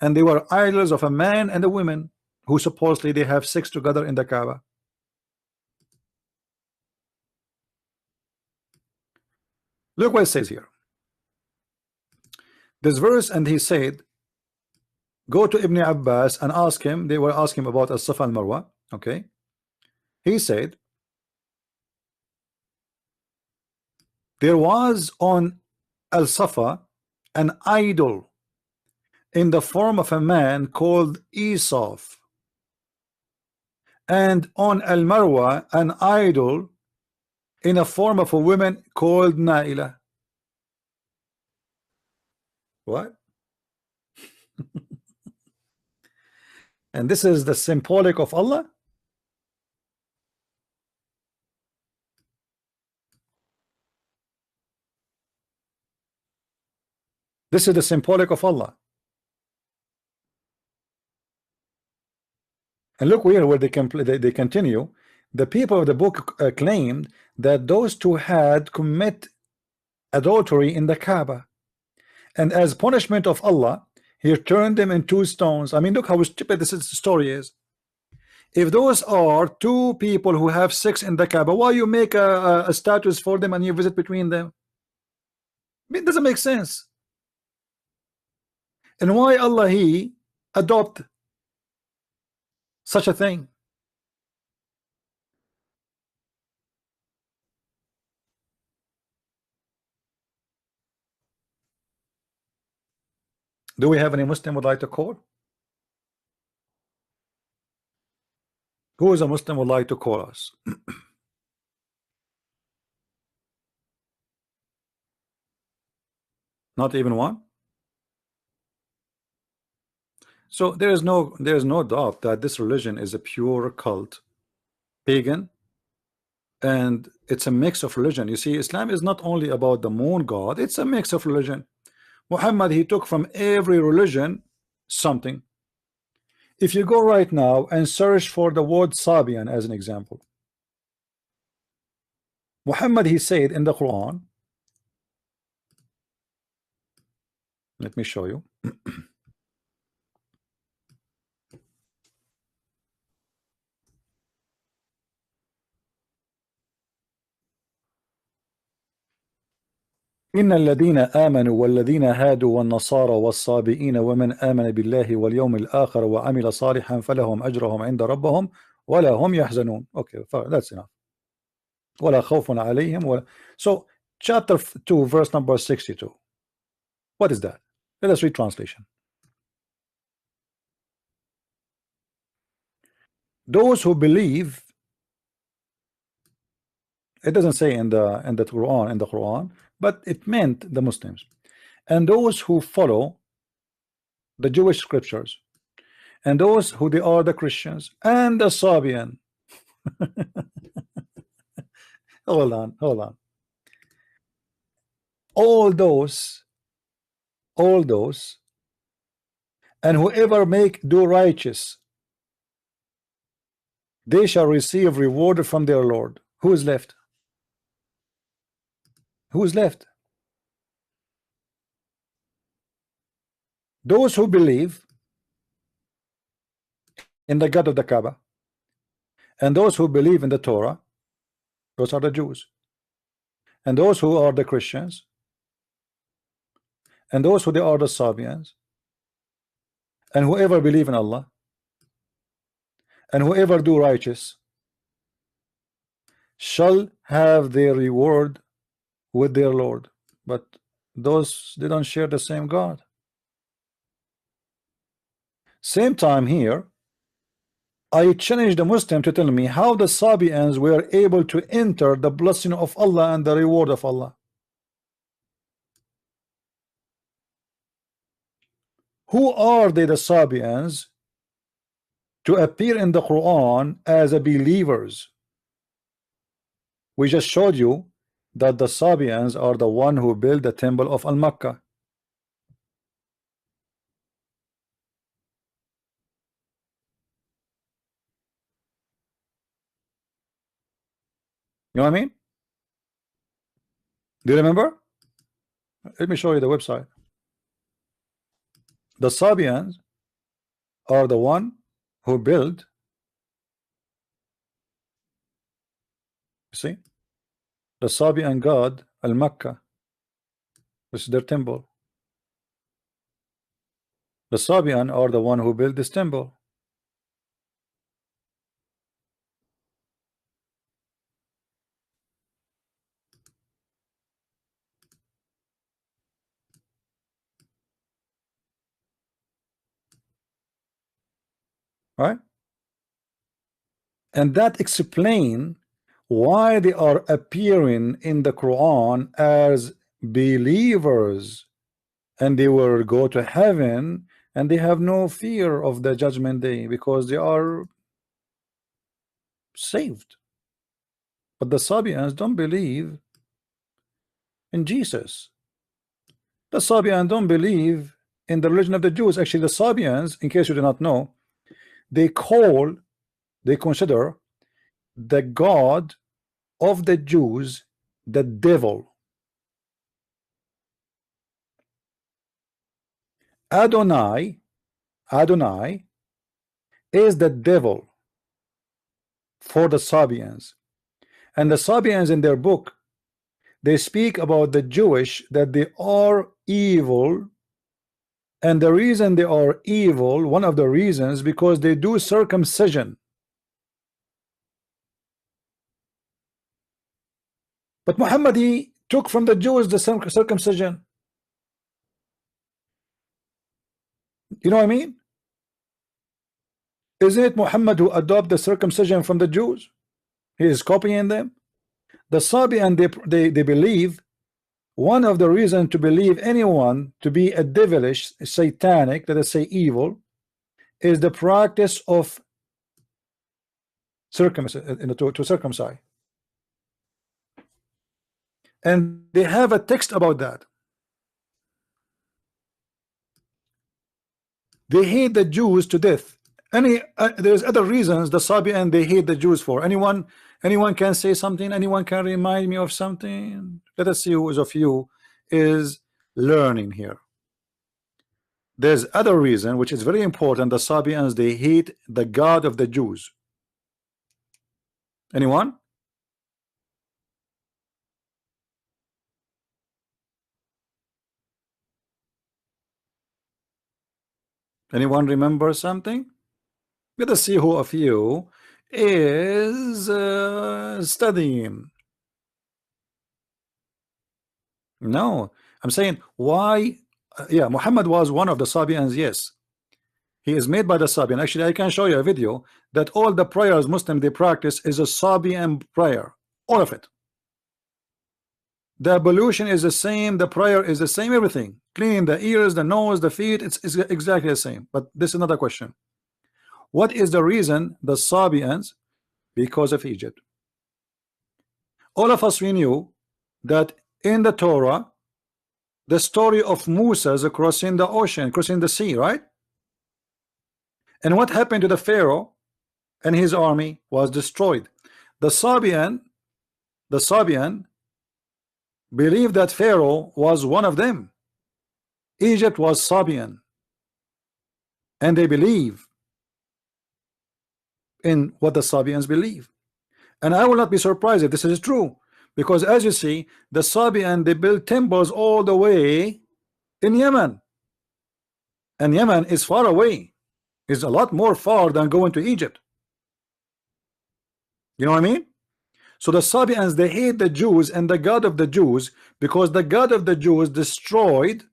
and they were idols of a man and a woman who supposedly they have sex together in the Kaaba. Look what it says here, this verse, and he said, go to Ibn Abbas and ask him. They were asking about as-Safa and Marwa. Okay, he said there was on al-Safa an idol in the form of a man called Esaf, and on al-Marwa an idol in a form of a woman called Naila. What? And this is the symbolic of Allah. This is the symbolic of Allah. And look where they continue. The people of the book claimed that those two had commit adultery in the Kaaba, and as punishment of Allah, he turned them into stones. I mean, look how stupid this story is. If those are two people who have sex in the Kaaba, why you make a status for them and you visit between them? I mean, it doesn't make sense. And why Allah he adopt such a thing? Do we have any Muslim would like to call? Who is a Muslim would like to call us? Not even one. So there is no doubt that this religion is a pure cult, pagan, and it's a mix of religion. You see, Islam is not only about the moon god, it's a mix of religion. Muhammad, he took from every religion something. If you go right now and search for the word Sabian as an example, Muhammad, he said in the Quran, let me show you. إن الذين آمنوا والذين هادوا والنصارى والصابئين ومن آمن بالله واليوم الآخر وعمل صالحا فلهم أجرهم عند ربهم ولا هم يحزنون. Okay, that's enough. ولا خوف عليهم ولا. So chapter 2 verse number 62. What is that? Let us read translation. Those who believe, it doesn't say in the Quran, but it meant the Muslims, and those who follow the Jewish scriptures, and those who they are the Christians and the Sabian. hold on. All those, and whoever do righteous, they shall receive reward from their Lord. Who is left? Who is left? Those who believe in the God of the Kaaba, and those who believe in the Torah, those are the Jews. And those who are the Christians, and those who they are the Sabians, and whoever believe in Allah, and whoever do righteous, shall have their reward with their Lord. But those, they don't share the same God. Same time here, I challenge the Muslim to tell me how the Sabians were able to enter the blessing of Allah and the reward of Allah. Who are they, the Sabians, to appear in the Quran as a believers? We just showed you that the Sabians are the one who built the temple of Al-Makkah. You know what I mean? Do you remember? Let me show you the website. The Sabians are the one who built, see, the Sabian god Al-Makkah. This is their temple. The Sabian are the one who built this temple. Right? And that explains why they are appearing in the Quran as believers, and they will go to heaven, and they have no fear of the judgment day because they are saved. But the Sabians don't believe in Jesus. The Sabians don't believe in the religion of the Jews. Actually, the Sabians, in case you do not know, they consider the God of the Jews the devil. Adonai is the devil for the Sabians. And the Sabians in their book, they speak about the Jewish that they are evil, and the reason they are evil, one of the reasons, because they do circumcision. But Muhammad, he took from the Jews the circumcision. You know what I mean? Isn't it Muhammad who adopted the circumcision from the Jews? He is copying them. The Sabian, they believe one of the reasons to believe anyone to be a devilish, satanic, let us say evil, is the practice of circumcision, to circumcise. And they have a text about that. They hate the Jews to death. There's other reasons the Sabian they hate the Jews for. Anyone can say something? Anyone can remind me of something? Let us see who of you is learning here. There's other reason which is very important. The Sabians, they hate the God of the Jews. Anyone? Anyone remember something? Let us see who of you is studying. No, I'm saying why. Yeah, Muhammad was one of the Sabians. Yes, he is made by the Sabian. Actually, I can show you a video that all the prayers Muslim they practice is a Sabian prayer, all of it. The ablution is the same, the prayer is the same, everything. Cleaning the ears, the nose, the feet, it's exactly the same. But this is another question. What is the reason the Sabians? Because of Egypt. All of us, we knew that in the Torah, the story of Moses crossing the ocean, crossing the sea, right? And what happened to the Pharaoh and his army was destroyed. The Sabian believe that Pharaoh was one of them. Egypt was Sabian, and they believe in what the Sabians believe. And I will not be surprised if this is true, because as you see, the Sabian, they built temples all the way in Yemen, and Yemen is far away, is a lot more far than going to Egypt. You know what I mean? So the Sabians, they hate the Jews and the God of the Jews because the God of the Jews destroyed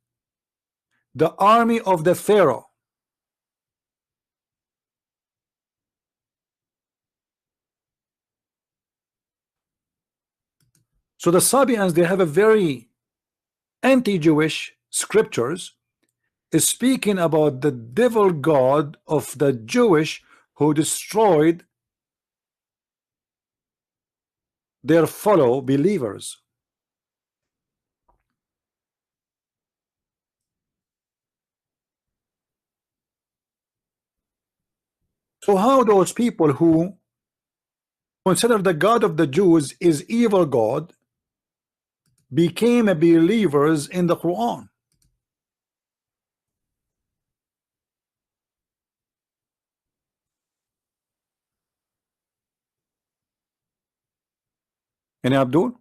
the army of the Pharaoh. So the Sabians, they have a very anti-Jewish scriptures is speaking about the devil god of the Jewish who destroyed their fellow believers. So how those people who consider the God of the Jews is evil God became believers in the Quran? And Abdul?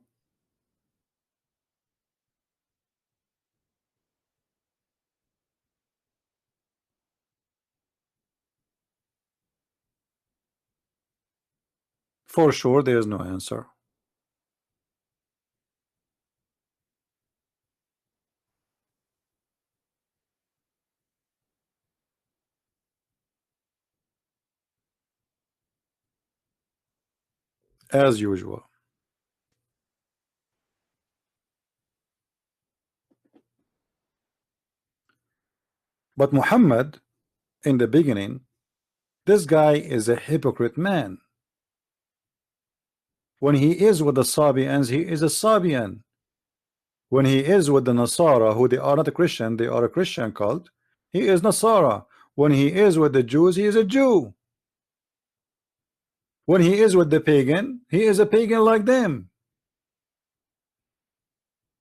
For sure, there is no answer. As usual. But Muhammad, in the beginning, this guy is a hypocrite man. When he is with the Sabians, he is a Sabian. When he is with the Nasara, who they are not a Christian, they are a Christian cult, he is Nasara. When he is with the Jews, he is a Jew. When he is with the pagan, he is a pagan like them.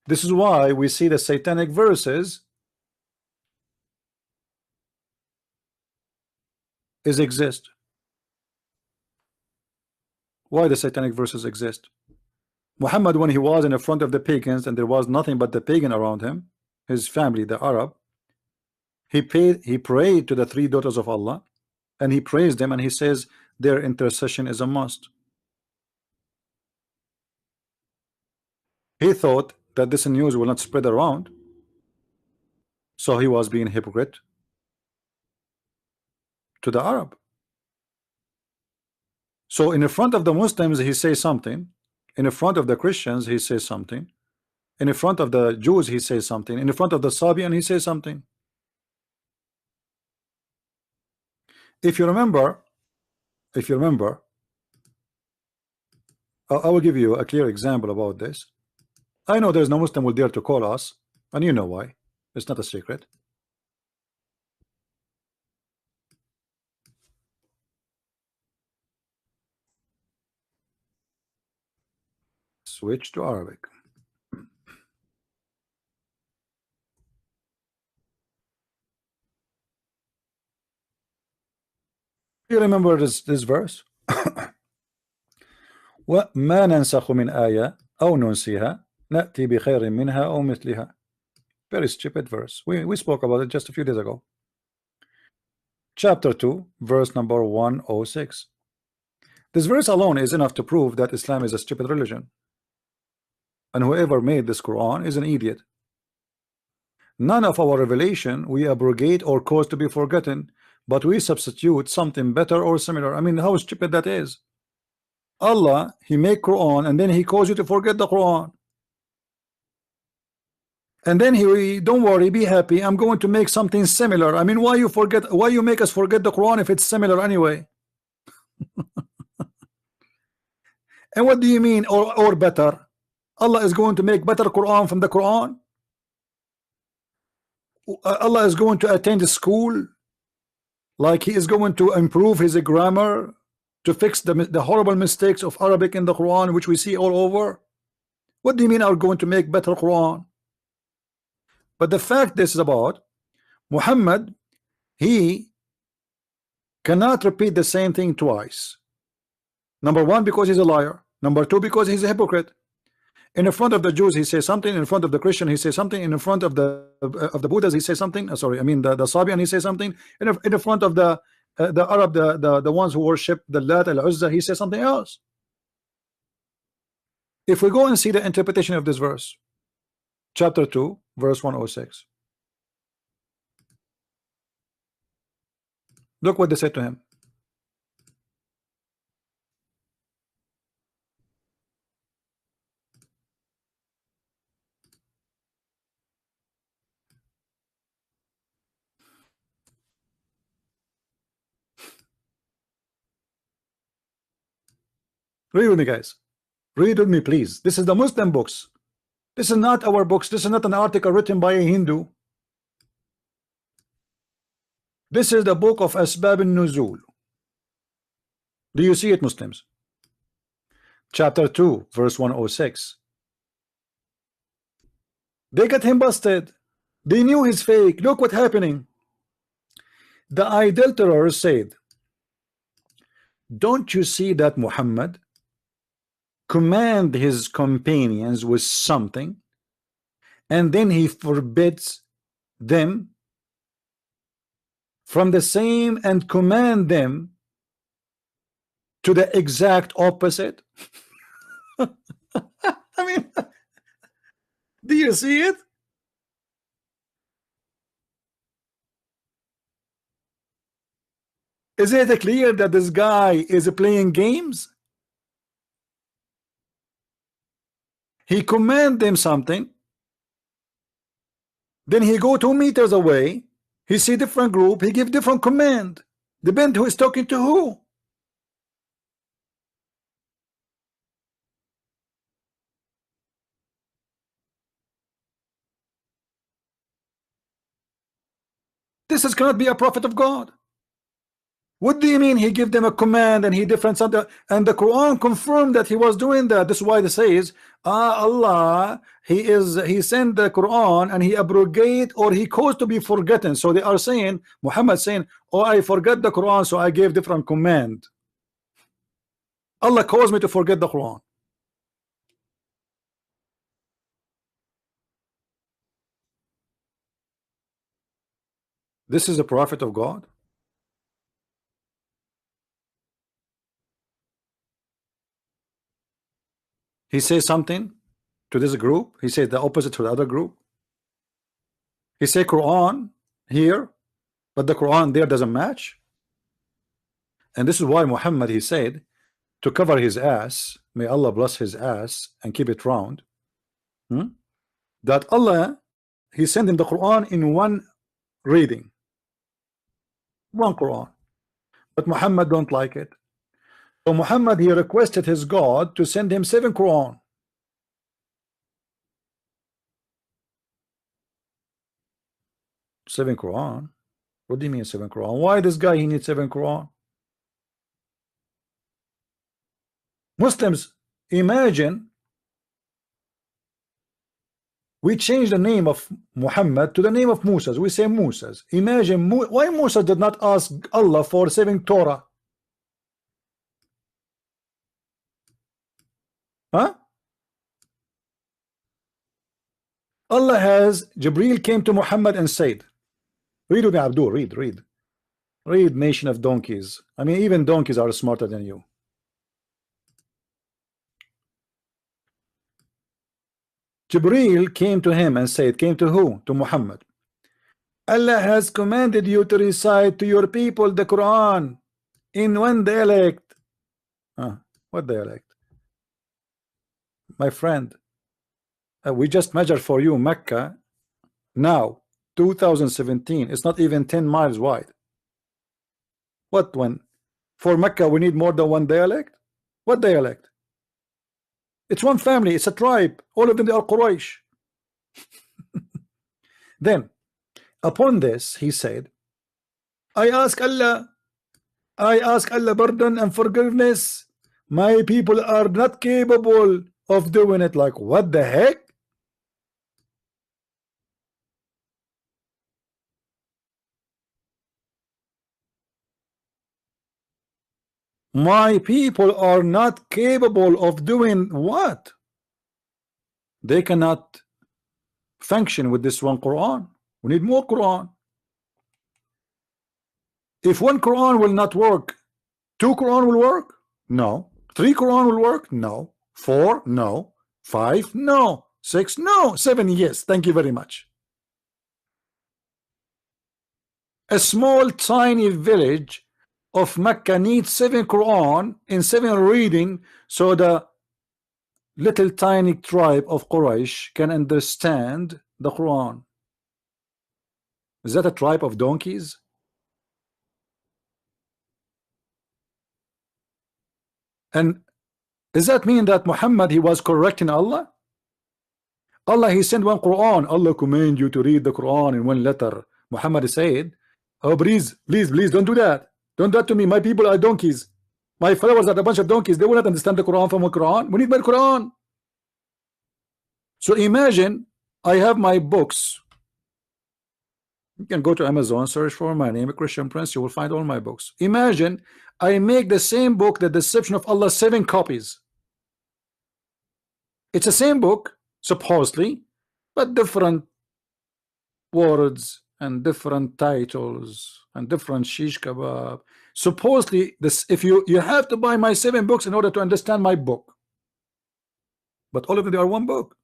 This is why we see the satanic verses exist. Why the satanic verses exist? Muhammad, when he was in the front of the pagans and there was nothing but the pagan around him, his family, the Arab, he prayed to the three daughters of Allah, and he praised them, and he says their intercession is a must. He thought that this news will not spread around, so he was being hypocrite to the Arab. So in the front of the Muslims he says something, in the front of the Christians he says something, in the front of the Jews he says something, in the front of the Sabian he says something. If you remember, I will give you a clear example about this. I know there's no Muslim will dare to call us, and you know why. It's not a secret. Switch to Arabic. You remember this verse? وما ننسخ من آية أو ننسيها نأتي بخير منها أو مثلها. Very stupid verse. We spoke about it just a few days ago. Chapter 2, verse number 106. This verse alone is enough to prove that Islam is a stupid religion, and whoever made this Quran is an idiot. None of our revelation we abrogate or cause to be forgotten, but we substitute something better or similar. I mean, how stupid that is. Allah, he make Quran, and then he calls you to forget the Quran, and then he, don't worry, be happy, I'm going to make something similar. I mean, why you make us forget the Quran if it's similar anyway? And what do you mean or better? Allah is going to make better Quran from the Quran? Allah is going to attend a school, like he is going to improve his grammar, to fix the horrible mistakes of Arabic in the Quran, which we see all over? What do you mean are going to make better Quran? But the fact this is about Muhammad, he cannot repeat the same thing twice. Number one, because he's a liar. Number two, because he's a hypocrite. In front of the Jews he says something, in front of the Christian he says something, in front of the Buddhas he says something, sorry, I mean the Sabian he says something, in front of the Arab, the ones who worship the Lat al-Uzza, he says something else. If we go and see the interpretation of this verse, chapter 2 verse 106, look what they said to him. Read with me, guys. Read with me, please. This is the Muslim books. This is not our books. This is not an article written by a Hindu. This is the book of Asbab al-Nuzul. Do you see it, Muslims? Chapter 2 verse 106. They got him busted. They knew he's fake. Look what's happening. The adulterers said, don't you see that Muhammad command his companions with something and then he forbids them from the same and command them to the exact opposite? I mean, do you see it? Is it clear that this guy is playing games? He command them something, then he go 2 meters away, he see different group, he give different command, depend who is talking to who. This is cannot be a prophet of God. What do you mean he give them a command and he different something? And the Quran confirmed that he was doing that. This is why it says, Allah, he sent the Quran and he abrogate or he caused to be forgotten. So they are saying, Muhammad saying, oh, I forgot the Quran, so I gave different command. Allah caused me to forget the Quran. This is a prophet of God. He says something to this group, he says the opposite to the other group. He say Quran here, but the Quran there doesn't match. And this is why Muhammad, he said, to cover his ass, may Allah bless his ass and keep it round, that Allah, he sent him the Quran in one reading, one Quran, but Muhammad don't like it. So Muhammad, he requested his God to send him 7 Quran. Seven Quran? What do you mean 7 Quran? Why this guy he needs 7 Quran? Muslims, imagine we change the name of Muhammad to the name of Musa. We say Musa. Imagine why Musa did not ask Allah for 7 Torah. Huh? Allah has Jibreel came to Muhammad and said, read with me, Abdul, read, nation of donkeys. I mean, even donkeys are smarter than you. Jibreel came to him and said, came to who? To Muhammad. Allah has commanded you to recite to your people the Quran in one dialect. What dialect? My friend, we just measured for you Mecca now, 2017. It's not even 10 miles wide. What one? For Mecca, we need more than one dialect? What dialect? It's one family, it's a tribe. All of them, they are Quraysh. Then, upon this, he said, I ask Allah pardon and forgiveness. My people are not capable of doing it. Like, what the heck? My people are not capable of doing what? They cannot function with this one Quran. We need more Quran. If one Quran will not work, two Quran will work? No. Three Quran will work? No. Four? No. Five? No. Six? No. Seven? Yes. Thank you very much. A small tiny village of Mecca needs 7 Quran in 7 reading, so the little tiny tribe of Quraysh can understand the Quran. Is that a tribe of donkeys? And does that mean that Muhammad, he was correcting Allah? Allah, he sent one Quran. Allah command you to read the Quran in one letter. Muhammad said, oh please, please, please don't do that. Don't do that to me. My people are donkeys. My followers are a bunch of donkeys. They will not understand the Quran from a Quran. We need my Quran. So imagine I have my books. You can go to Amazon, search for my name, Christian Prince. You will find all my books. Imagine I make the same book, The Deception of Allah, 7 copies. It's the same book, supposedly, but different words and different titles and different shish kebab. Supposedly, this, if you have to buy my 7 books in order to understand my book, but all of them, they are one book.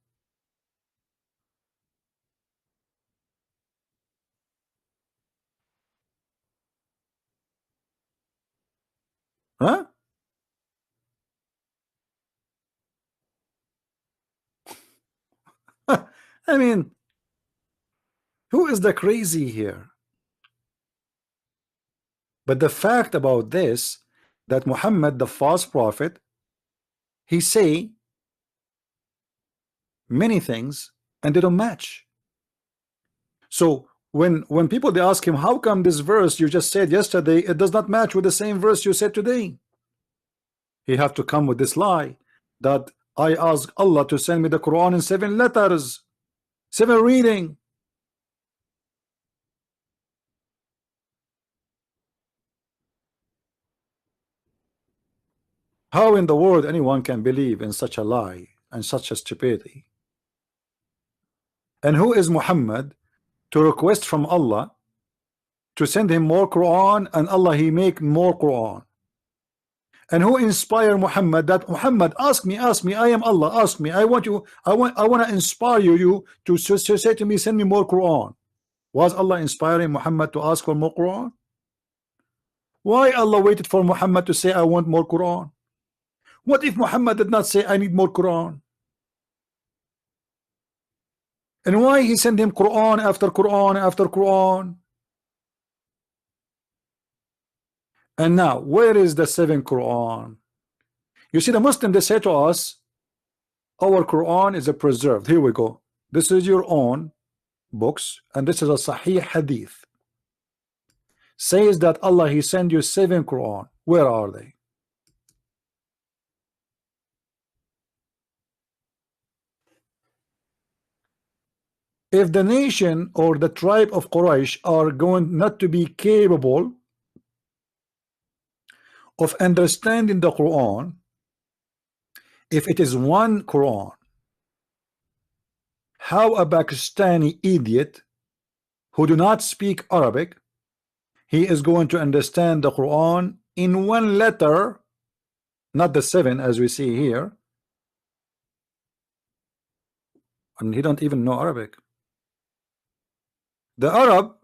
Huh? I mean, who is the crazy here? But the fact about this, that Muhammad, the false prophet, he say many things and they don't match. So when people, they ask him, how come this verse you just said yesterday, it does not match with the same verse you said today? He have to come with this lie that I asked Allah to send me the Quran in 7 letters, 7 reading. How in the world anyone can believe in such a lie and such a stupidity? And who is Muhammad to request from Allah to send him more Quran, and Allah, he make more Quran? And who inspire Muhammad, that Muhammad, ask me, I am Allah, ask me, I want to inspire you to say to me, send me more Quran? Was Allah inspiring Muhammad to ask for more Quran? Why Allah waited for Muhammad to say I want more Quran? What if Muhammad did not say I need more Quran? And why he sent him Quran after Quran after Quran? And now, where is the 7 Quran? You see, the Muslim, they say to us, our Quran is a preserved. Here we go. This is your own books, and this is a Sahih Hadith. Says that Allah, he sent you 7 Quran. Where are they? If the nation or the tribe of Quraysh are going not to be capable of understanding the Quran, if it is one Quran, how a Pakistani idiot who do not speak Arabic, he is going to understand the Quran in one letter, not the 7 as we see here, and he don't even know Arabic. The Arab,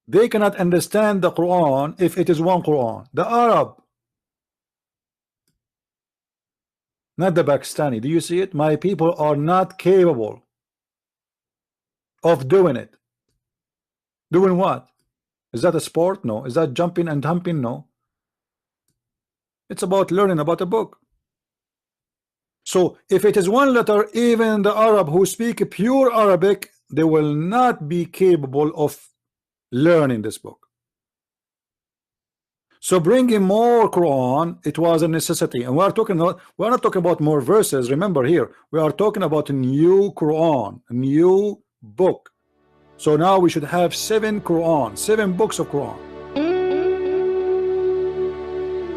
they cannot understand the Quran if it is one Quran. The Arab, not the Pakistani. Do you see it? My people are not capable of doing it. Doing what? Is that a sport? No. Is that jumping and humping? No. It's about learning about a book. So if it is one letter, even the Arab who speak pure Arabic, they will not be capable of learning this book. So bringing more Quran, it was a necessity, and we're not talking about more verses. Remember, here we are talking about a new Quran, a new book. So now we should have 7 Quran, 7 books of Quran.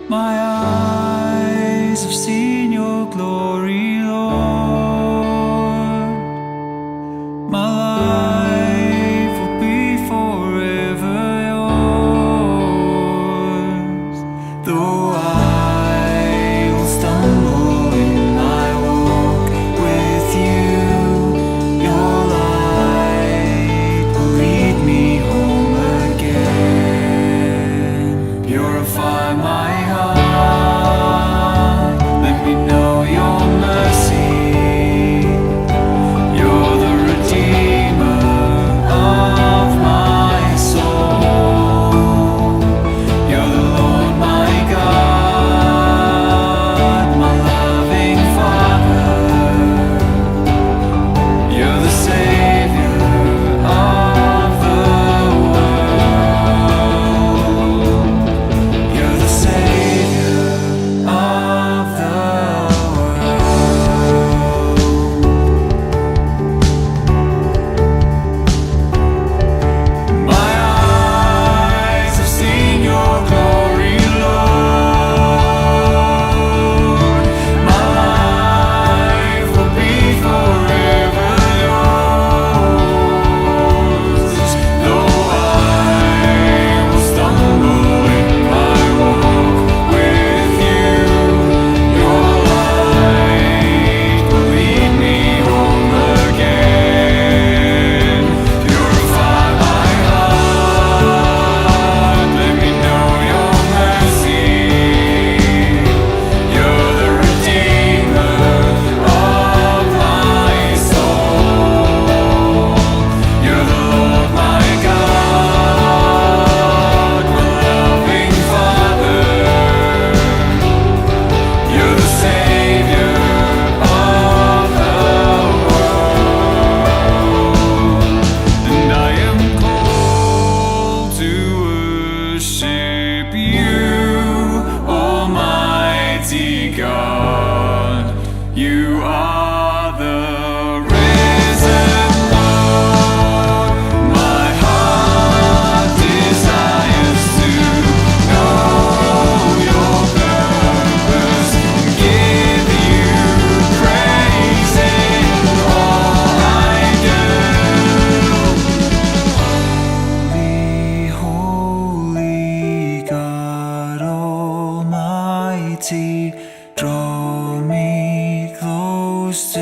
My eyes have seen your glory, Lord. My life will be forever yours. Though I will stumble in my walk with you, your light will lead me home again. Purify my heart, let me know your mercy. You're the Redeemer of my soul. You're the Lord my God, my loving Father. You're the Savior of the world. You're the Savior of the world. My eyes have seen your glory, Lord. My life will be forever yours. Though I will stumble in my walk with you, your light will lead me home again. Purify my heart, let me know your mercy. You're the Redeemer of my soul. You're the Lord my God, my loving Father. You're the Savior of the world. And I am called to worship you, Almighty God. You are the risen Lord. My heart desires to know your purpose and give you praise in all I do. Holy, holy God Almighty, draw me close to